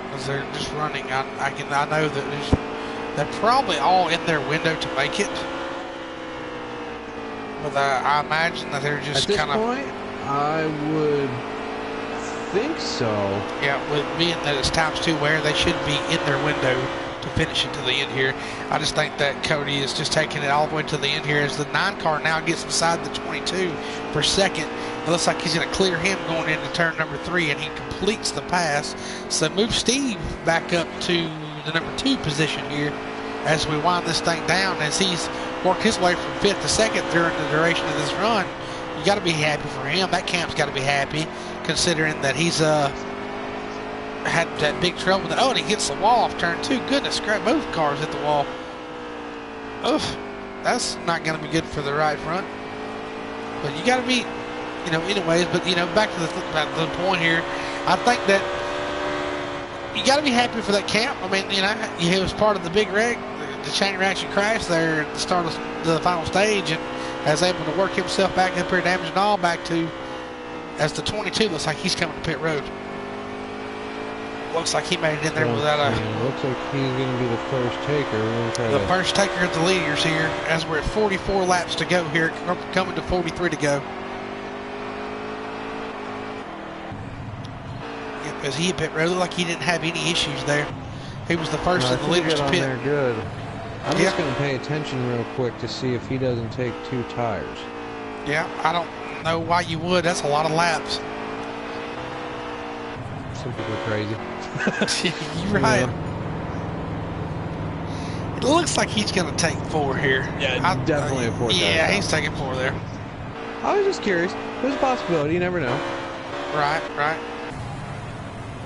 Because they're just running. I know that they're probably all in their window to make it. But I imagine that they're just kind of. At this point, I would think so. Yeah, with being that it's ×2 wear, they should be in their window to finish it to the end here. I just think that Cody is just taking it all the way to the end here as the 9 car now gets inside the 22 for second. It looks like he's going to clear him going into turn number 3, and he completes the pass. So move Steve back up to the number 2 position here as we wind this thing down, as he's worked his way from 5th to 2nd during the duration of this run. You got to be happy for him. That camp's got to be happy, considering that he's had that big trouble. Oh, and he hits the wall off turn 2. Goodness, great, both cars hit the wall. Oof, that's not going to be good for the right front. But you got to be, you know, anyways. But you know, back to the point here. I think that you got to be happy for that camp. I mean, you know, he was part of the big wreck, the chain reaction crash there at the start of the final stage, and was able to work himself back up here, damage and all, back to as the 22 looks like he's coming to pit road. Looks like he made it in there without a. Looks like he's going to be the first taker. The first taker of the leaders here, as we're at 44 laps to go here, coming to 43 to go. As he hit pit road, looked like he didn't have any issues there. He was the first of the leaders to pit. There good. I'm just going to pay attention real quick to see if he doesn't take 2 tires. Yeah, I don't know why you would. That's a lot of laps. Some people are crazy. You're right. Yeah. It looks like he's going to take 4 here. Yeah, definitely a 4 tire. Yeah, he's taking 4 there. I was just curious. There's a possibility. You never know. Right.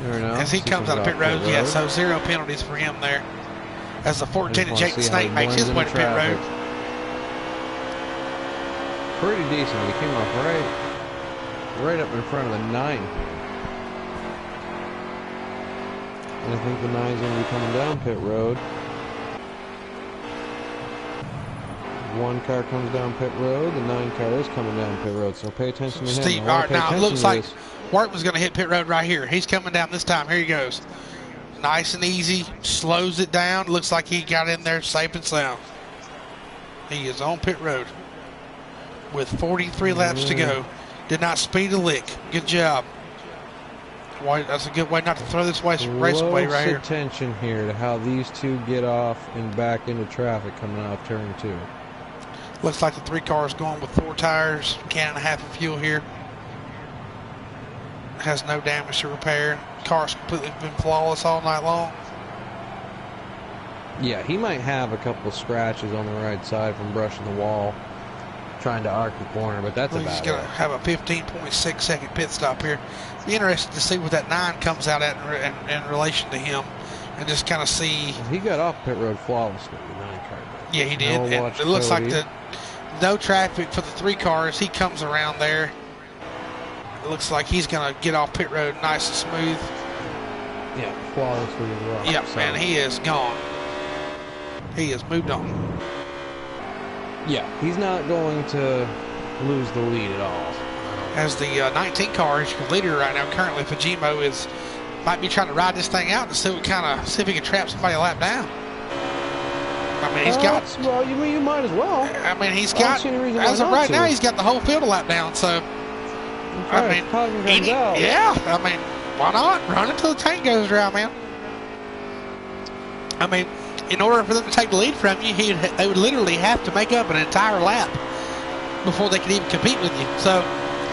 You never know. As he comes out of pit road, yeah, so 0 penalties for him there. As the 14 and Jake the Snake makes his way to pit road. Pretty decent. He came off right up in front of the 9. And I think the 9's going to be coming down pit road. 1 car comes down pit road. The 9 car is coming down pit road. So pay attention to him. Steve, all right, now it looks like Workman's going to hit pit road right here. He's coming down this time. Here he goes. Nice and easy. Slows it down. Looks like he got in there safe and sound. He is on pit road with 43 laps to go. Did not speed a lick. Good job. Why, that's a good way not to throw this race away right here. Close attention here to how these two get off and back into traffic coming out of turn 2. Looks like the 3 cars going with 4 tires, can and a half of fuel here. Has no damage to repair. Car's completely been flawless all night long. Yeah, he might have a couple of scratches on the right side from brushing the wall, trying to arc the corner, but that's about it. He's going to have a 15.6 second pit stop here. Be interested to see what that 9 comes out at in relation to him, and just kind of see. He got off pit road flawlessly with 9 car. Yeah, he did. And it looks like no traffic for the 3 cars. He comes around there. It looks like he's going to get off pit road nice and smooth. Yeah, flawlessly as well. Yep, so. Man, he is gone. He has moved on. Yeah, he's not going to lose the lead at all. As the 19 car is your leader right now, currently Fujimo might be trying to ride this thing out to see if he can trap somebody a lap down. I mean, he's got. Well, you might as well. I mean, he's got. As of right now, he's got the whole field a lap down. So, I mean, yeah. I mean, why not run until the tank goes dry, man? I mean, in order for them to take the lead from you, they would literally have to make up an entire lap before they could even compete with you. So,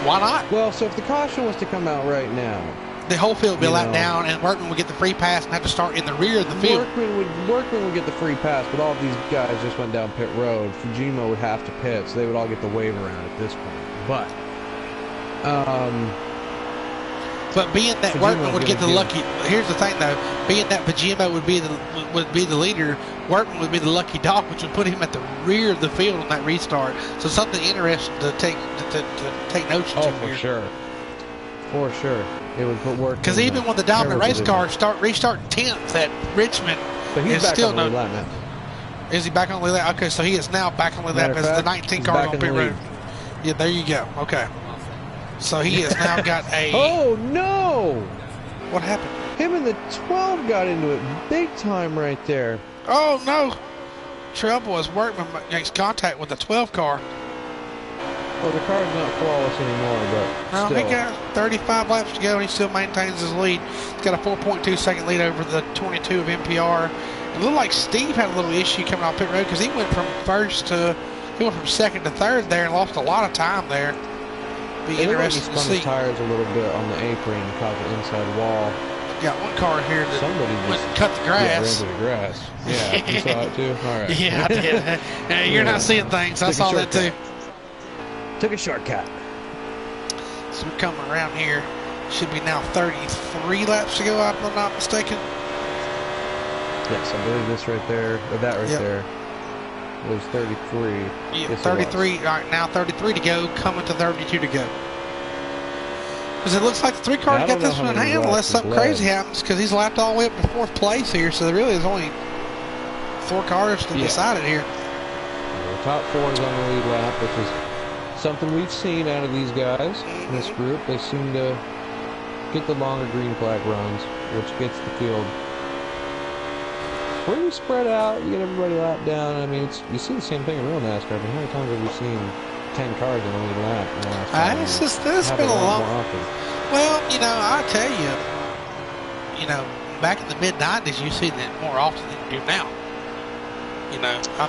why not? Well, so if the caution was to come out right now, the whole field would be a lap down, and Workman would get the free pass and have to start in the rear of the field. Workman would get the free pass, but all of these guys just went down pit road. Fujimo would have to pit, so they would all get the wave around at this point. But being that Workman would get the lucky, here's the thing though, being that Fujimo would be the leader, Workman would be the lucky dog, which would put him at the rear of the field on that restart. So something interesting to take notes of for here. Sure. For sure. It would put Workman. Because even when the dominant race cars restart 10th at Richmond, but he's back still on the lead lap now. Is he back on the lead lap? Okay, so he is now back on the lead lap as the 19 car on pit road. Yeah, there you go. Okay. So he has now got a... Oh, no! What happened? Him and the 12 got into it big time right there. Oh, no. Trouble as Workman makes contact with the 12 car. Well, the car's not flawless anymore, but no, still. He got 35 laps to go, and he still maintains his lead. He's got a 4.2 second lead over the 22 of MPR. It looked like Steve had a little issue coming off pit road because he went from second to third there and lost a lot of time there. Be interesting to see. His tires a little bit on the apron and caught the inside wall. Got one car here that went and cut the grass. Yeah, the grass. Yeah, you saw it too? All right. Yeah, I did. You're not seeing things. I saw that too. Took a shortcut. So we're coming around here. Should be now 33 laps to go, if I'm not mistaken. Yes, I believe this right there, or that right there, was 33. Yeah, 33. All right, now 33 to go, coming to 32 to go. Because it looks like the 3 cars got this one in hand unless something crazy happens, because he's lapped all the way up to 4th place here, so there really is only 4 cars to decide it here. The top 4 is on the lead lap, which is something we've seen out of these guys in this group. They seem to get the longer green flag runs, which gets the field pretty spread out. You get everybody lapped down. I mean, you see the same thing in real NASCAR. I mean, how many times have we seen 10 cars in the lead lap in the last time? It's been a long. Well, I tell you, back in the mid-90s, you see that more often than you do now. I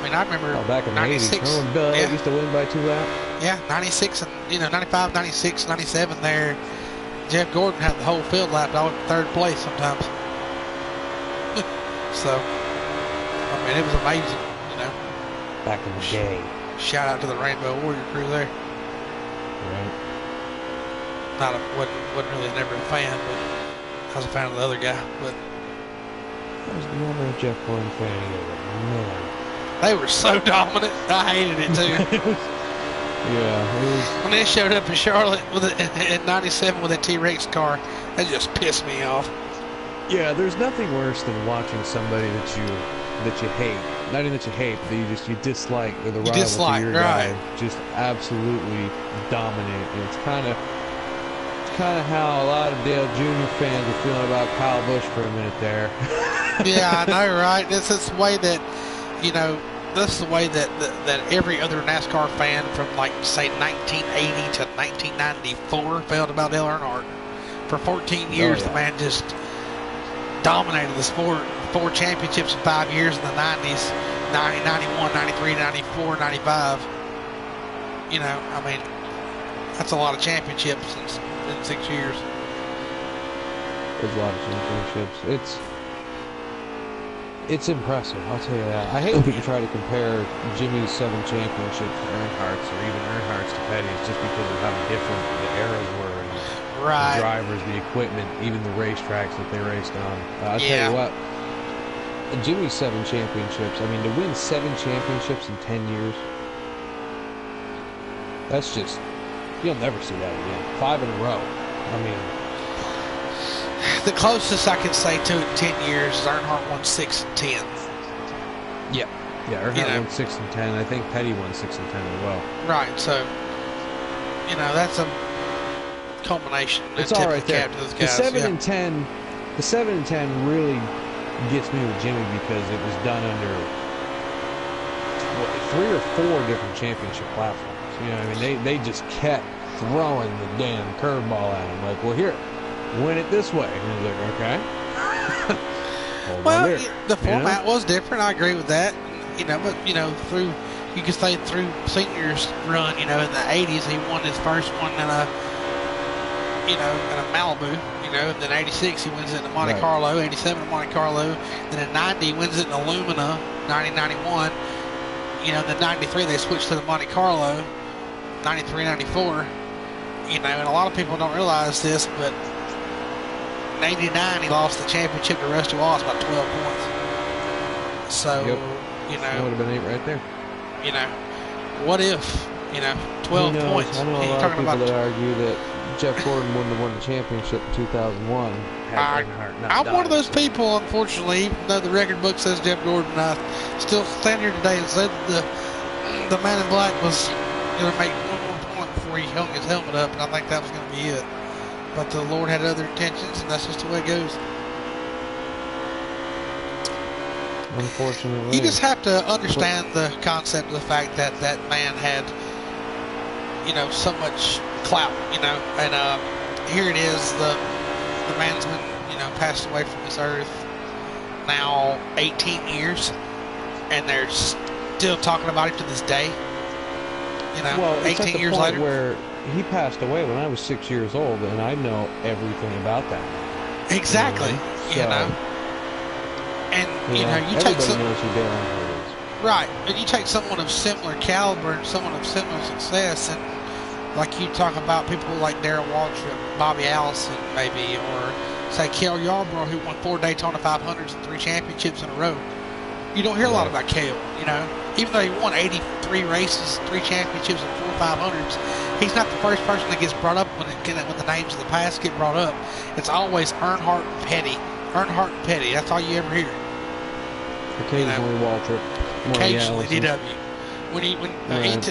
mean, I remember back in the 96. 80s, when Bill used to win by 2 laps. Yeah, 96 and 95, 96, 97 there. Jeff Gordon had the whole field lapped all in 3rd place sometimes. So, I mean, it was amazing, Back in the day. Shout out to the Rainbow Warrior crew there. Right. Wasn't really never a fan, but I was a fan of the other guy. But I was never a Jeff Gordon fan either, man. They were so dominant. I hated it too. Yeah. When they showed up in Charlotte in '97 with a T-Rex car, that just pissed me off. Yeah, there's nothing worse than watching somebody that you hate. Not even that you hate, but you dislike, or the rival to your guy just absolutely dominate. And it's kind of how a lot of Dale Jr. fans are feeling about Kyle Busch for a minute there. Yeah, I know, right? It's the way that that's the way that every other NASCAR fan from, like, say 1980 to 1994 felt about Dale Earnhardt. For 14 years, the man just dominated the sport. 4 championships in 5 years in the 90s, 90, 91, 93, 94, 95. You know, I mean, that's a lot of championships in 6 years. There's a lot of championships. It's impressive, I'll tell you that. I hate when people try to compare Jimmy's 7 championships to Earnhardt's, or even Earnhardt's to Petty's, just because of how different the eras were, and the drivers, the equipment, even the racetracks that they raced on. I'll tell you what, Jimmy's 7 championships, I mean, to win 7 championships in 10 years, that's just, you'll never see that again. 5 in a row. I mean, the closest I can say to it in 10 years is Earnhardt won 6 and 10. Yeah, Earnhardt won 6 and 10. I think Petty won 6 and 10 as well. Right, so, you know, that's a culmination. It's all right there. The 7 and 10, the 7 and 10 really gets me with Jimmy because it was done under 3 or 4 different championship platforms. You know what I mean? They just kept throwing the damn curveball at him. Like, well, here, win it this way. And he's like, okay. Well, the format was different. I agree with that. You know, but, you know, you could say through Senior's run, you know, in the 80s, he won his first one in a Malibu, you know, and then 86 he wins it in Monte Carlo, 87 in Monte Carlo, then in 90 he wins it in Illumina, 90-91, you know, then 93 they switched to the Monte Carlo, 93-94, you know, and a lot of people don't realize this, but in 89 he lost the championship to Rusty Wallace by 12 points. So, you know, that would have been 8 right there. You know, what if, you know, 12 points? I know a lot of people that argue that Jeff Gordon wouldn't have won the championship in 2001. I'm one of those people, unfortunately, even though the record book says Jeff Gordon. I still stand here today and said the man in black was going to make one more point before he hung his helmet up, and I think that was going to be it. But the Lord had other intentions, and that's just the way it goes. Unfortunately. You just have to understand the concept of the fact that that man had, you know, so much clout, you know, and here it is, the man's been, you know, passed away from this earth now 18 years, and they're still talking about it to this day, you know, well, 18 years later. Where he passed away when I was 6 years old, and I know everything about that. Exactly, you know. And, you know, you take some, knows who Dale Earnhardt is. Right, and you take someone of similar caliber and someone of similar success, and like you talk about people like Darrell Waltrip, Bobby Allison, maybe, or say Cale Yarborough, who won 4 Daytona 500s and 3 championships in a row. You don't hear a lot about Cale, you know. Even though he won 83 races, 3 championships, and 4 500s, he's not the first person that gets brought up when the names of the past get brought up. It's always Earnhardt and Petty. Earnhardt and Petty. That's all you ever hear. Occasionally Waltrip. Occasionally DW.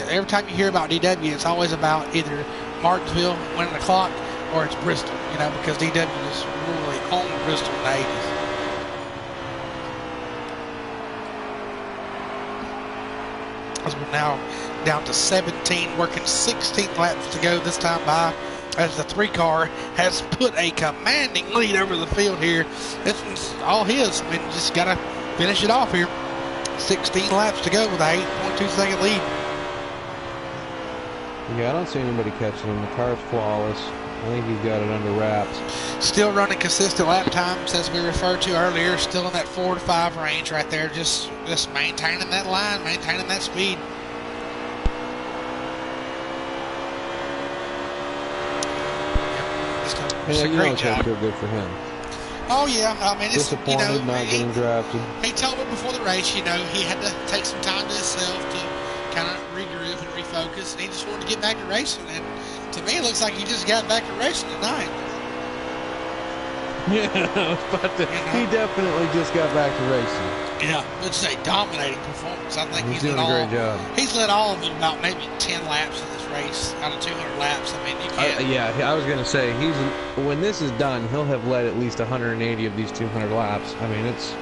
Every time you hear about DW, it's always about either Martinsville winning the clock or it's Bristol, you know, because DW just really owned Bristol in the 80s. As we're now down to 17, working 16 laps to go this time by, as the 3 car has put a commanding lead over the field here. This one's all his. I mean, just got to finish it off here. 16 laps to go with an 8.2 second lead. Yeah, I don't see anybody catching him. The car's flawless. I think he's got it under wraps. Still running consistent lap times, as we referred to earlier. Still in that 4 to 5 range right there. Just maintaining that line, maintaining that speed. It's a great job. Feel good for him. Oh yeah, I mean, it's, disappointed, you know, not getting drafted. He told me before the race, you know, he had to take some time to himself to kind of regroup and refocus, and he just wanted to get back to racing. And to me, it looks like he just got back to racing tonight. Yeah, I was about to. He definitely just got back to racing. Yeah, it's a dominating performance. I think he's doing a great job. He's led all of them about maybe 10 laps in this race out of 200 laps. I mean, you can't. Yeah, I was going to say, when this is done, he'll have led at least 180 of these 200 laps. I mean, it's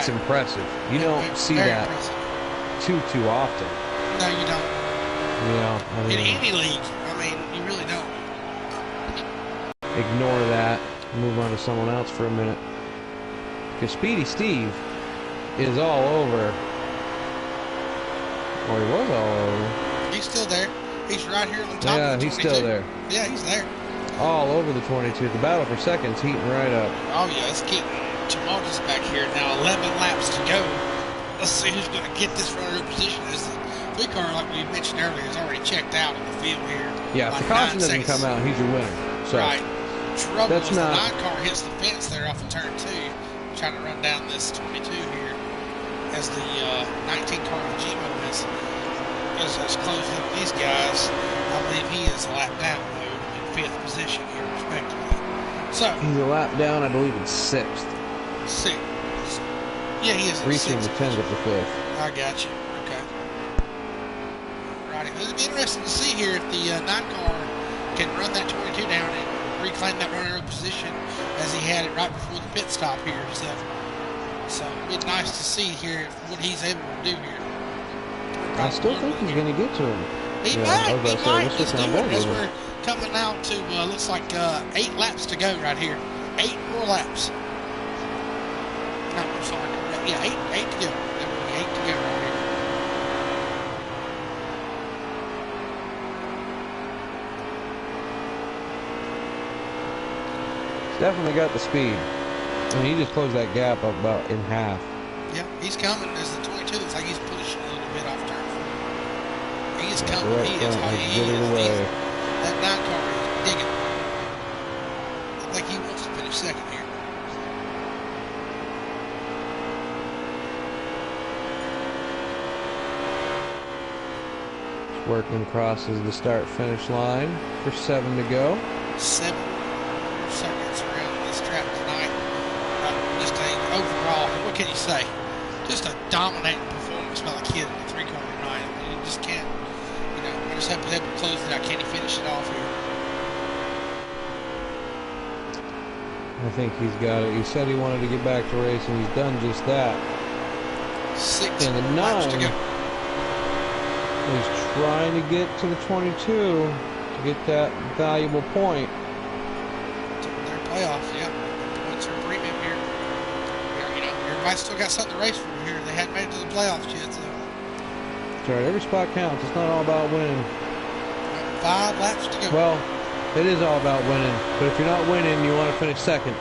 impressive. You don't see that. Impressive. too often. No, you don't. You know, I mean, In any league, I mean, you really don't. Ignore that. Move on to someone else for a minute. Because Speedy Steve is all over. Or he was all over. He's still there. He's right here on top of the 22. Yeah, he's still there. Yeah, he's there. All over the 22. The battle for second's heating right up. Oh, yeah, it's getting tumultuous back here. Now 11 laps to go. Let's see who's going to get this runner position. As the 3 car, like we mentioned earlier, is already checked out in the field here. Yeah, if the caution doesn't come out, he's your winner. So right. Trouble that's is not... the 9 car hits the fence there off of turn 2. Trying to run down this 22 here. As the 19 car of Gmo is closing in these guys. I believe he is a lap down, though, in 5th position here, respectively. So he's a lap down, I believe, in 6th. 6th. Yeah, he is. Reaching the 10th of the 5th. I got you. Okay. Righty. It'll be interesting to see here if the 9 car can run that 22 down and reclaim that runner-up position as he had it right before the pit stop here. So it'd be nice to see here what he's able to do here. I still think he's going to get to him. He might. Let's do it as we're coming out to, looks like 8 laps to go right here. 8 more laps. No, I'm sorry. Yeah, 8 to go. There will be 8 to go right here. He's definitely got the speed. I mean, he just closed that gap up about in half. Yeah, he's coming as the 22. It's like he's pushing a little bit off turn 4. He is coming. Right, he is. That 9 car is digging. I think he wants to finish second here. Workman crosses the start-finish line for 7 to go. 7 seconds around this track tonight. Just a overall, what can you say? Just a dominating performance by the kid in the 3 car tonight. I mean, you just can't, I just have to close it out. Can he finish it off here? I think he's got it. He said he wanted to get back to racing. He's done just that. 6 and the 9 to go. He's trying to get to the 22 to get that valuable point. Their playoffs, yeah. Points are premium here. Everybody's still got something to race for here. They hadn't made it to the playoffs yet, so. That's right. Every spot counts. It's not all about winning. 5 laps to go. Well, it is all about winning. But if you're not winning, you want to finish second.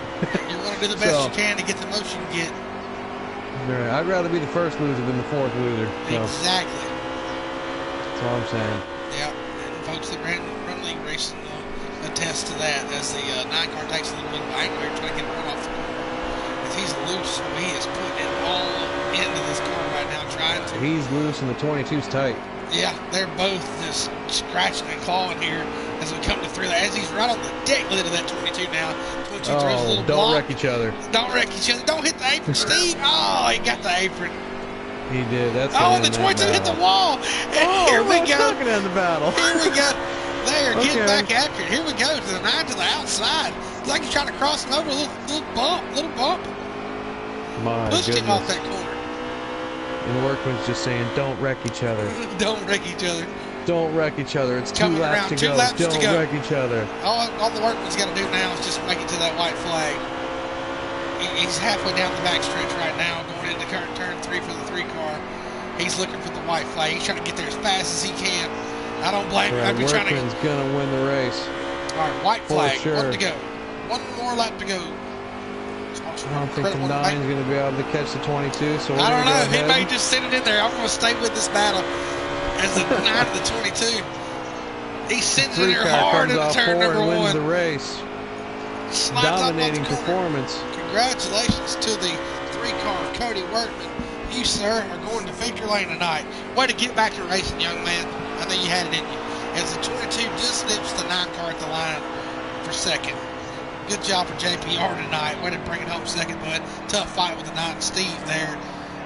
You want to do the best you can to get the most you can get. Right. I'd rather be the first loser than the 4th loser. So. Exactly. That's all I'm saying. Yeah, and folks that run league racing attest to that as the 9 car takes a little bit of angle here trying to get one off the corner. As he's loose, he is putting it all into this car right now, trying to. He's loose and the 22's tight. Yeah, they're both just scratching and clawing here as we come to 3 laps. As he's right on the deck lid of that 22 now. 22 throws a little don't block. wreck each other. Don't wreck each other. Don't hit the apron, Steve. Oh, he got the apron. He did. That's and the 22 hit the wall. And here we go. Talking in the battle. Here we go. They are getting back after it. Here we go to the 9 to the outside. It's like he's trying to cross him over. Little bump. My Pushed him off that corner. And the workman's just saying, don't wreck each other. Don't wreck each other. Don't wreck each other. It's 2 Coming laps around, to 2 go. laps Don't to go. wreck each other. All the workman's got to do now is just make it to that white flag. He's halfway down the backstretch right now, going into turn 3 for the 3 car. He's looking for the white flag. He's trying to get there as fast as he can. I don't blame him. I'd be trying to. Workman's gonna win the race. All right, white flag. Sure. 1 to go. 1 more lap to go. I don't think the 9's going to be able to catch the 22, so I don't know. He may just send it in there. I'm going to stay with this battle as the 9 to the 22. He sends it in there hard into turn number 1. Wins the race. Dominating performance. Congratulations to the 3 car, Cody Workman. You, sir, are going to victory lane tonight. Way to get back to racing, young man. I know you had it in you. As the 22 just nips the 9 car at the line for second. Good job for JPR tonight. Way to bring it home second, bud. Tough fight with the 9 Steve there.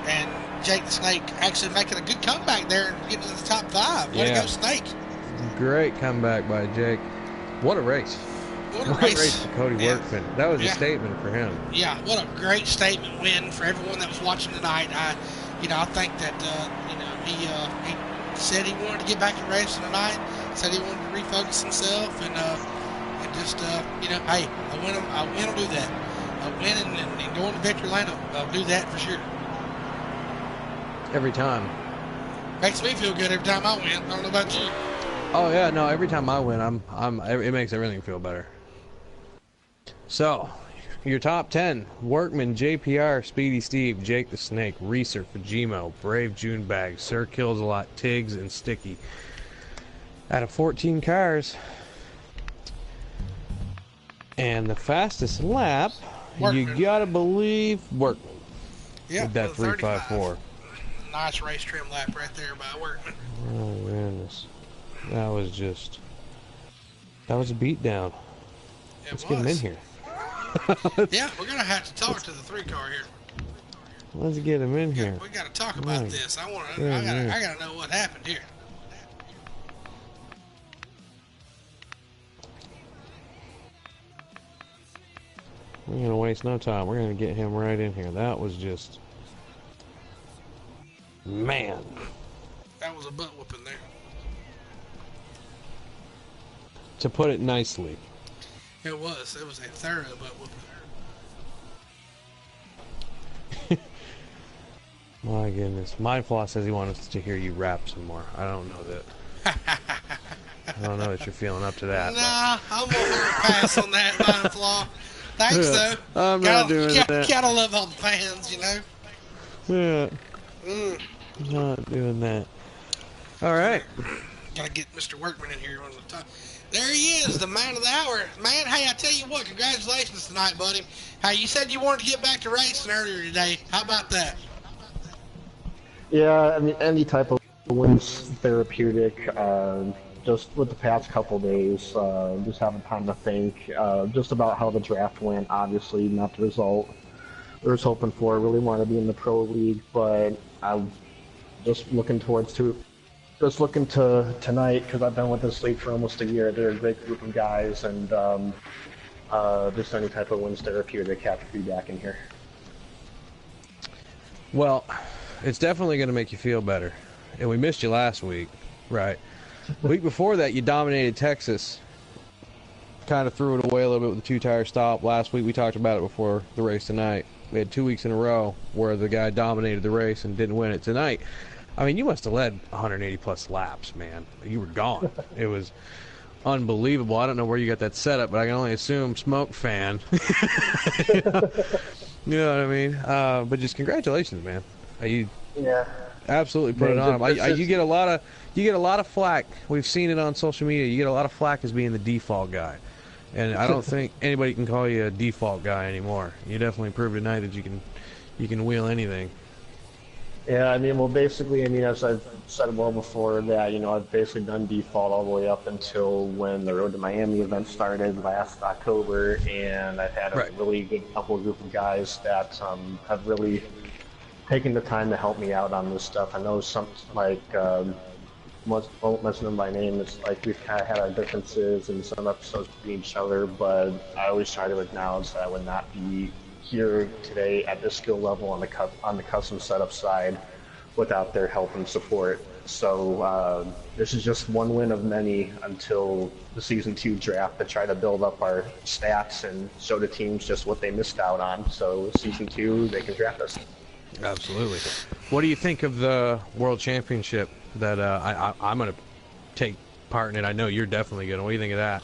And Jake the Snake actually making a good comeback there and getting to the top 5. Way to go, Snake. Great comeback by Jake. What a race. What a race for Cody Workman. That was a statement for him. Yeah, what a great statement win for everyone that was watching tonight. I think that, He said he wanted to get back to racing tonight. Said he wanted to refocus himself and just hey, a win will do that. A win and going to victory lane will do that for sure. Every time. Makes me feel good every time I win. I don't know about you. Oh yeah, no. Every time I win, it makes everything feel better. So, your top 10: Workman, JPR, Speedy Steve, Jake the Snake, Reeser, Fujimo, Brave Junebag, Sir Kills a Lot, Tiggs, and Sticky. Out of 14 cars. And the fastest lap, Workman. you gotta believe Workman. Yeah, with that 354. Nice race trim lap right there by Workman. Oh goodness, that was a beatdown. Let's get him in here. Yeah, we're gonna have to talk to the 3-car here. Let's get him in here. We gotta talk about this. I gotta know what happened here. We're gonna waste no time. We're gonna get him right in here. That was just, man. That was a butt whooping there. To put it nicely. It was. It was a thorough butt whooping. My goodness. Mindflaw says he wants to hear you rap some more. I don't know that. I don't know that you're feeling up to that. Nah, I'm gonna pass on that, Mindflaw. Thanks, though. I'm not doing that. Gotta love all the fans, you know? Yeah. Not doing that. All right. Gotta get Mr. Workman in here on the top. There he is, the man of the hour. Man, hey, I tell you what, congratulations tonight, buddy. Hey, you said you wanted to get back to racing earlier today. How about that? Yeah, I mean, any type of win's therapeutic. Just with the past couple days, just having time to think just about how the draft went. Obviously, not the result I was hoping for. I really want to be in the pro league, but I'm just looking to tonight because I've been with this league for almost a year. They're a great group of guys, and just any type of win's therapeutic. Have to be back in here. Well, it's definitely going to make you feel better. And we missed you last week, right? The week before that, you dominated Texas. Kind of threw it away a little bit with the 2-tire stop. Last week, we talked about it before the race tonight. We had 2 weeks in a row where the guy dominated the race and didn't win it tonight. I mean, you must have led 180-plus laps, man. You were gone. It was unbelievable. I don't know where you got that setup, but I can only assume smoke fan. You know what I mean? But just congratulations, man. You absolutely put it on him. You get a lot of flack. We've seen it on social media. You get a lot of flack as being the default guy, and I don't think anybody can call you a default guy anymore. You definitely proved tonight that you can wheel anything. Yeah, I mean, well, basically, I mean, as I've said well before that, you know, I've basically done default all the way up until when the Road to Miami event started last October, and I've had a really good couple of group of guys that have really taken the time to help me out on this stuff. I know some, like, won't mention them by name. It's like we've kind of had our differences in some episodes with each other, but I always try to acknowledge that I would not be here today at this skill level on the custom setup side without their help and support. So this is just one win of many until the Season 2 draft to try to build up our stats and show the teams just what they missed out on. So Season 2, they can draft us. Absolutely. What do you think of the World Championship that I'm going to take part in it? I know you're definitely going to. What do you think of that?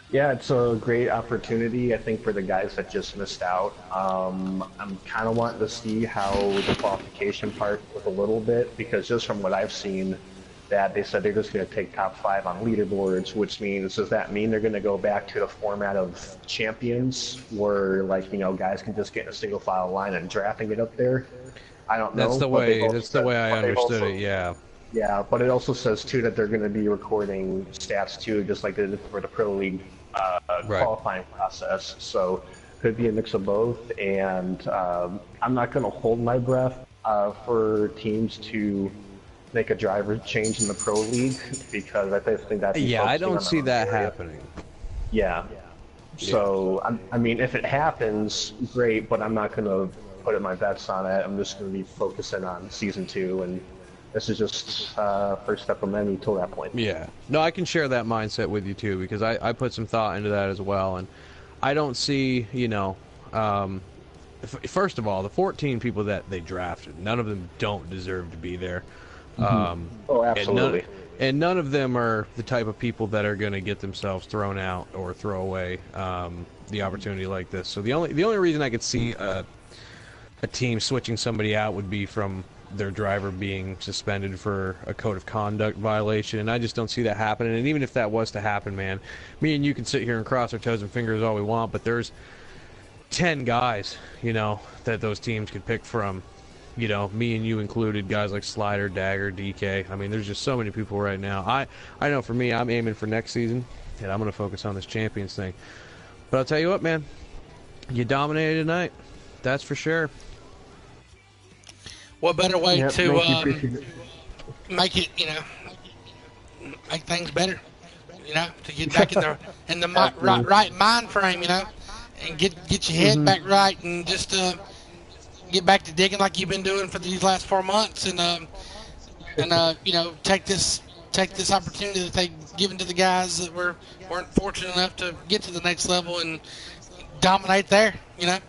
Yeah, it's a great opportunity, I think, for the guys that just missed out. I'm kind of wanting to see how the qualification part was a little bit, because just from what I've seen, that they said they're just going to take top 5 on leaderboards, which means, does that mean they're going to go back to the format of champions, where, like, you know, guys can just get in a single file line and drafting it up there? I don't know. That's the way I understood it, yeah. Yeah, but it also says, too, that they're going to be recording stats, too, just like they did for the Pro League qualifying process. So could be a mix of both, and I'm not going to hold my breath for teams to make a driver change in the Pro League, because I think that's... Yeah, I don't see that happening. Yeah. So, I mean, if it happens, great, but I'm not going to put my bets on it. I'm just going to be focusing on Season 2 and This is just first step of many till that point. Yeah. No, I can share that mindset with you too, because I put some thought into that as well, and I don't see, you know, first of all, the 14 people that they drafted, none of them don't deserve to be there. Oh, absolutely. And none of them are the type of people that are going to get themselves thrown out or throw away the opportunity like this. So the only reason I could see a team switching somebody out would be from their driver being suspended for a code of conduct violation, and I just don't see that happening. And even if that was to happen, man, me and you can sit here and cross our toes and fingers all we want, but there's 10 guys, you know, that those teams could pick from. You know, me and you included, guys like Slider, Dagger, DK. I mean, there's just so many people right now. I know for me, I'm aiming for next season, and I'm going to focus on this Champions thing. But I'll tell you what, man, you dominated tonight. That's for sure. What better way to make it, you know, make things better, you know, to get back in the right mind frame, you know, and get your head back right and just get back to digging like you've been doing for these last 4 months, and you know, take this opportunity that they've given to the guys that weren't fortunate enough to get to the next level and dominate there, you know.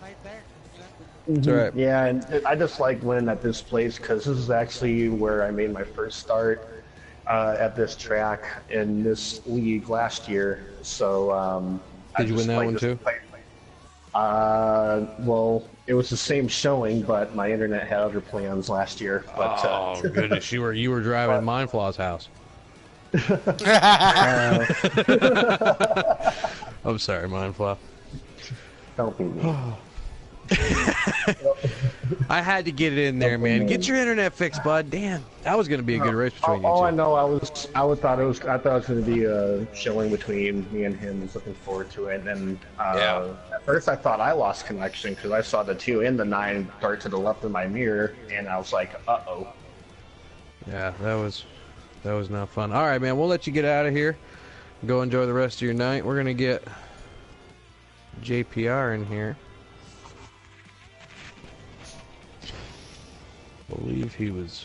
That's right. Yeah, and I just like winning at this place because this is actually where I made my first start at this track in this league last year. So did you win that one too? Well, it was the same showing, but my internet had other plans last year. But, oh goodness, you were driving Mindflaw's house. I'm sorry, Mindflaw. Don't be mean. I had to get it in there, man. Get your internet fixed, bud. Damn, that was going to be a good race between you two. All I know, I thought it was going to be a showing between me and him. I was looking forward to it. And at first, I thought I lost connection because I saw the 2 and the 9 dart to the left of my mirror, and I was like, uh-oh. Yeah, that was not fun. All right, man. We'll let you get out of here. Go enjoy the rest of your night. We're going to get JPR in here. I believe he was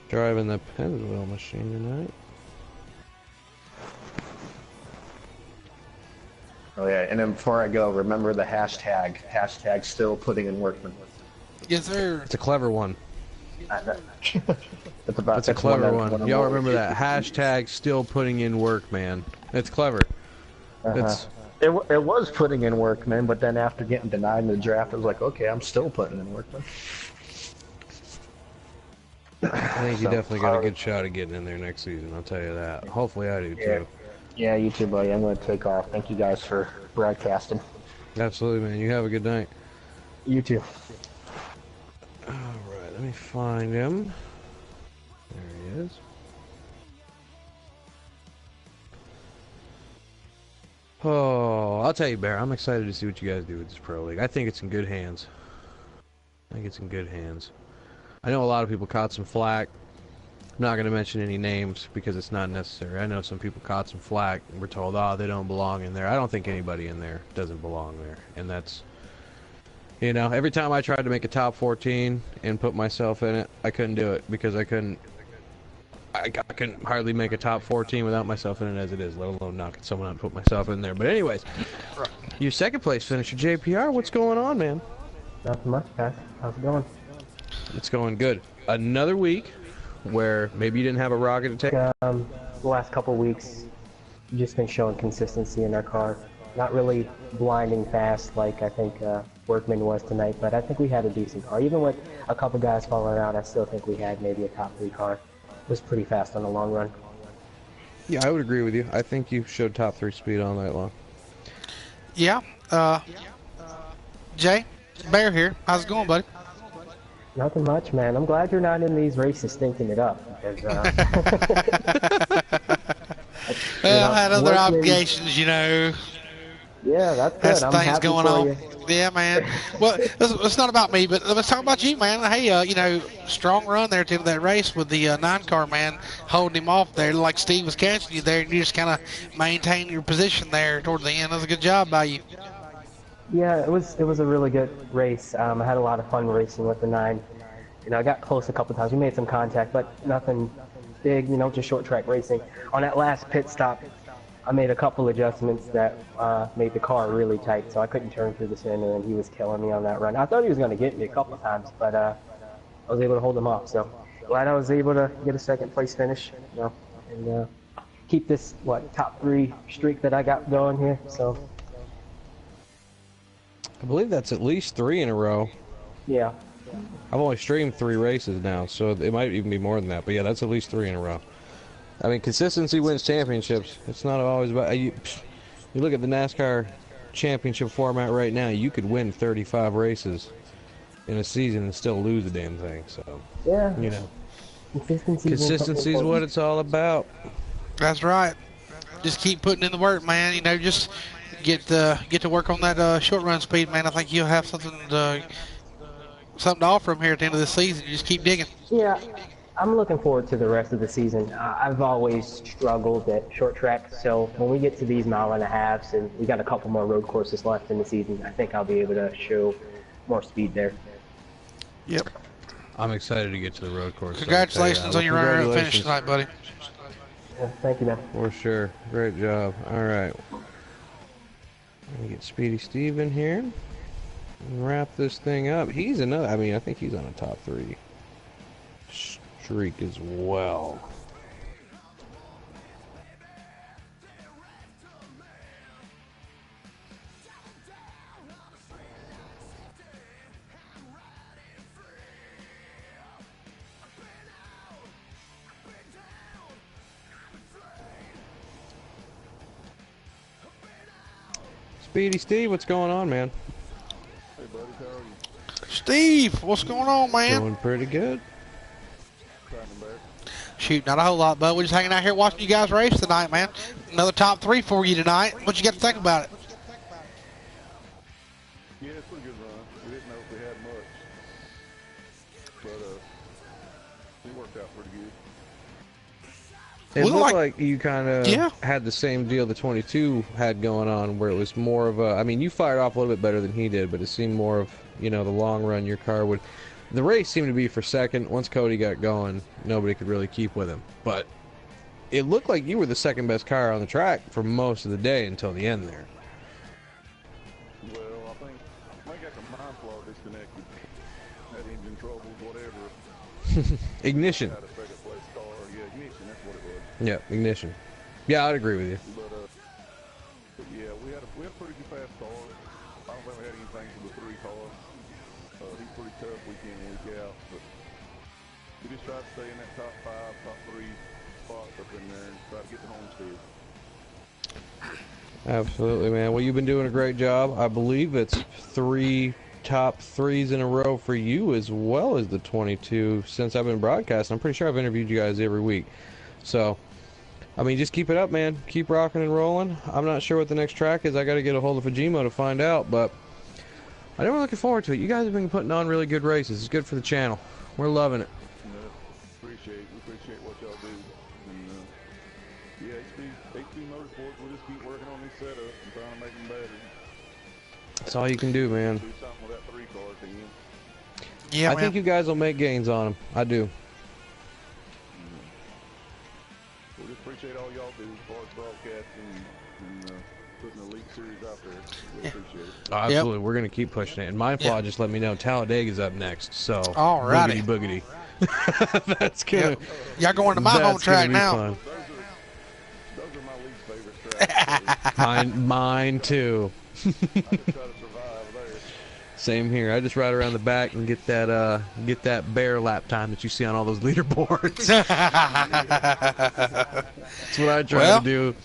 driving the Pennsville machine tonight. Oh yeah, and then before I go, remember the hashtag still putting in workman. Yes, sir. It's a clever one. That's a clever one. Y'all remember that hashtag still putting in work, man. It's clever. It's It was putting in work, man, but then after getting denied in the draft, I was like, okay, I'm still putting in work, man. I think you definitely got a good shot at getting in there next season, I'll tell you that. Hopefully I do, too. Yeah, you too, buddy. I'm going to take off. Thank you guys for broadcasting. Absolutely, man. You have a good night. You too. Alright, let me find him. There he is. Oh, I'll tell you, Bear, I'm excited to see what you guys do with this Pro League. I think it's in good hands. I know a lot of people caught some flack. I'm not going to mention any names because it's not necessary. I know some people caught some flack and were told, oh, they don't belong in there. I don't think anybody in there doesn't belong there. And that's, you know, every time I tried to make a top 14 and put myself in it, I couldn't do it because I couldn't hardly make a top 14 without myself in it as it is, let alone knocking someone out and put myself in there. But anyways, your second place finisher, JPR, what's going on, man? Nothing much, guys. How's it going? It's going good. Another week where maybe you didn't have a rocket to take. The last couple weeks, just been showing consistency in our car. Not really blinding fast like I think Workman was tonight, but I think we had a decent car. Even with a couple guys falling out, I still think we had maybe a top 3 car. It was pretty fast on the long run. Yeah, I would agree with you. I think you showed top 3 speed all night long. Yeah. Jay, Bear here. How's it going, buddy? Nothing much, man. I'm glad you're not in these races stinking it up. Because, well, I had other obligations, you know. Yeah, that's good. That's I'm things happy going for on. you. Yeah, man. Well, it's not about me, but let's talk about you, man. Hey, you know, strong run there to that race with the 9-car, man, holding him off there. Like Steve was catching you there, and you just kind of maintained your position there toward the end. That was a good job by you. Yeah, it was a really good race. I had a lot of fun racing with the 9. You know, I got close a couple times. We made some contact, but nothing big. You know, just short track racing. On that last pit stop, I made a couple adjustments that made the car really tight, so I couldn't turn through the center, and he was killing me on that run. I thought he was going to get me a couple of times, but I was able to hold him off. So glad I was able to get a second place finish, you know, and keep this top 3 streak that I got going here. So I believe that's at least 3 in a row. yeah. I've only streamed 3 races now, so it might even be more than that. But yeah, that's at least 3 in a row. I mean, consistency wins championships. It's not always about you look at the NASCAR championship format right now. You could win 35 races in a season and still lose the damn thing. So Yeah. you know, Consistency is what it's all about. That's right. Just keep putting in the work, man. You know, just get to work on that short run speed, man. I think you'll have something to offer them here at the end of the season. You just keep digging. Yeah, I'm looking forward to the rest of the season. I've always struggled at short track, so when we get to these mile and a halves and we got a couple more road courses left in the season, I think I'll be able to show more speed there. Yep. I'm excited to get to the road course. Congratulations on your runner-up finish tonight, buddy. Yeah, thank you, man. For sure. Great job. All right. Let me get Speedy Steve in here and wrap this thing up. He's another, I mean, I think he's on a top 3 streak as well. Speedy Steve, what's going on, man? Hey, buddy, how are you? Steve, what's going on, man? Doing pretty good. Shoot, not a whole lot, bud. We're just hanging out here watching you guys race tonight, man. Another top 3 for you tonight. What you got to think about it? Yeah, it's a pretty good run. We didn't know if we had much, but it worked out pretty good. It looked like you kind of had the same deal the 22 had going on, where it was more of a, I mean, you fired off a little bit better than he did, but it seemed more of, you know, the long run your car would. The race seemed to be for second. Once Cody got going, nobody could really keep with him. But it looked like you were the second best car on the track for most of the day until the end there. Well, I think got the mind flaw disconnected. Had engine troubles, whatever. Ignition. Had a second place car. Yeah, ignition, that's what it was. Yeah, ignition. Yeah, I'd agree with you. But yeah, we had a pretty good fast car. I don't think we had anything for the 3 car. He's pretty tough week in, week out, but we just tried to stay in that top 5, top 3 spots up in there and try to get the homestead. Absolutely, man. Well, you've been doing a great job. I believe it's 3 top 3s in a row for you as well as the 22 since I've been broadcasting. I'm pretty sure I've interviewed you guys every week. So, I mean, just keep it up, man. Keep rocking and rolling. I'm not sure what the next track is. I got to get a hold of Fujimo to find out, but I know we're looking forward to it. You guys have been putting on really good races. It's good for the channel. We're loving it. We appreciate what y'all do. And, yeah, HP Motorsports, we'll just keep working on these setups and trying to make them better. That's all you can do, man. Do something with that 3 car team. Yeah, I think you guys will make gains on them. I do. We just appreciate all y'all do as far as broadcasting and putting the Elite Series out there. We appreciate it. Oh, absolutely. Yep. We're going to keep pushing it. And Mindflaw just let me know Talladega's up next. So, alrighty. Boogity boogity. That's good. Y'all going to my home track now. Those are my least favorite tracks. Mine too. I just try to survive there. Same here. I just ride around the back and get that bear lap time that you see on all those leaderboards. That's what I try to do.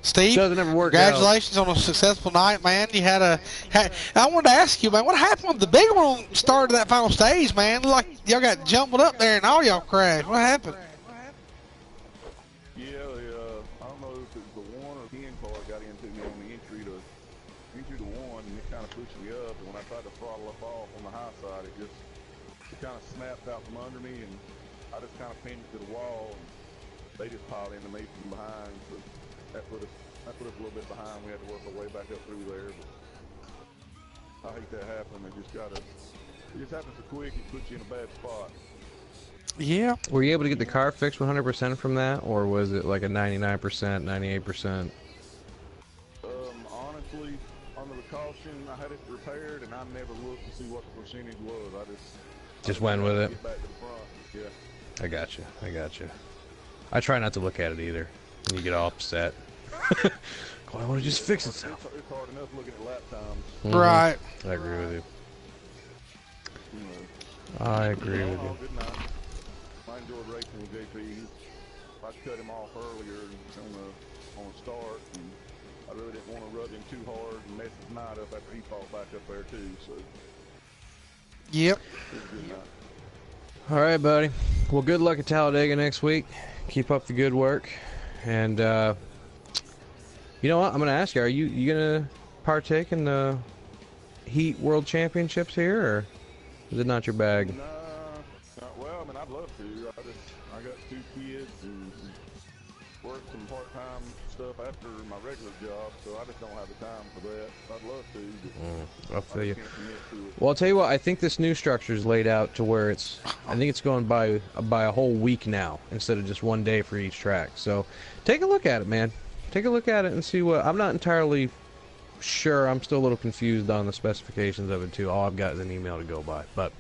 Steve, doesn't ever work congratulations on a successful night, man. You had I wanted to ask you, man, what happened with the big one started that final stage, man? Looked like y'all got jumbled up there and all y'all crashed. What happened? Yeah, I don't know if it was the 1 or 10 car got into me on the entry to 1, and it kind of pushed me up. And when I tried to throttle up off on the high side, it kind of snapped out from under me, and I just kind of pinned it to the wall. And they just piled into me from behind. So that put us a little bit behind. We had to work our way back up through there. I hate that happening. It just happens so quick, it puts you in a bad spot. Yeah. Were you able to get the car fixed 100% from that, or was it like a 99%, 98%? Honestly, under the caution, I had it repaired, and I never looked to see what the percentage was. I Just went with it. Get back to the front. Yeah. I got you. I got you. I try not to look at it either. And you get all upset. Why don't it just fix itself? It's hard enough looking at lap times. Right. I agree with you. You know. I agree with you. Good night. I enjoyed racing with JP. I cut him off earlier on the start, and I really didn't want to rub him too hard and mess his night up after he fought back up there too. So. Yep. It was a good night. All right, buddy. Well, good luck at Talladega next week. Keep up the good work. And, you know what? I'm going to ask you, are you going to partake in the Heat World Championships here, or is it not your bag? Nah, well, I mean, I'd love to. I got 2 kids and work some part-time stuff after my regular job, so I just don't have the time for that. I'd love to, but I'll feel you. can't commit to it. Well, I'll tell you what. I think this new structure is laid out to where I think it's going by a whole week now instead of just one day for each track. So, take a look at it, man. Take a look at it and see what. I'm not entirely sure. I'm still a little confused on the specifications of it too. All I've got is an email to go by, but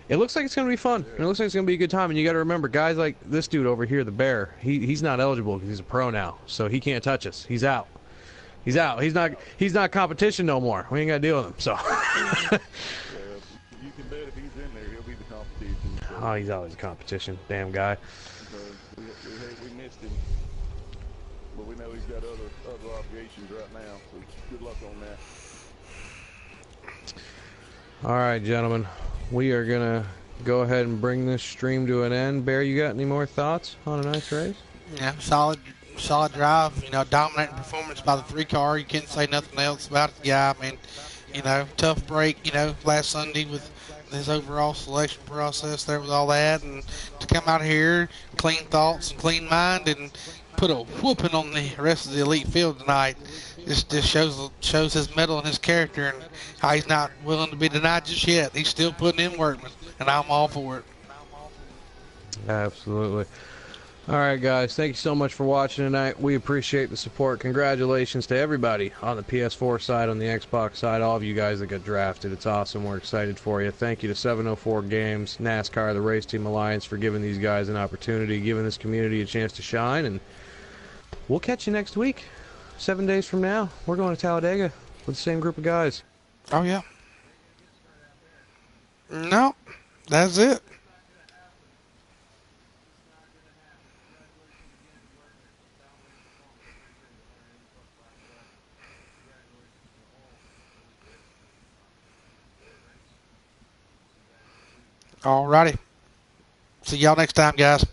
it looks like it's going to be fun. And it looks like it's going to be a good time. And you got to remember, guys like this dude over here, the Bear, he's not eligible because he's a pro now, so he can't touch us. He's out. He's out. He's not competition no more. We ain't got to deal with him. So. Yeah, you can bet if he's in there, he'll be the competition. So. Oh, he's always a competition. Damn guy. We missed him, but we know he's got other obligations right now. So good luck on that. All right, gentlemen. We are going to go ahead and bring this stream to an end. Bear, you got any more thoughts on a nice race? Yeah, solid drive. You know, dominating performance by the 3 car. You can't say nothing else about the guy. I mean, you know, tough break, you know, last Sunday with his overall selection process there with all that. And to come out here, clean thoughts and clean mind, and put a whooping on the rest of the elite field tonight. Just shows his mettle and his character, and how he's not willing to be denied just yet. He's still putting in work, and I'm all for it. Absolutely. All right, guys. Thank you so much for watching tonight. We appreciate the support. Congratulations to everybody on the PS4 side, on the Xbox side, all of you guys that got drafted. It's awesome. We're excited for you. Thank you to 704 Games, NASCAR, the Race Team Alliance for giving these guys an opportunity, giving this community a chance to shine, and we'll catch you next week. 7 days from now, we're going to Talladega with the same group of guys. Oh, yeah. No, that's it. Alrighty. See y'all next time, guys.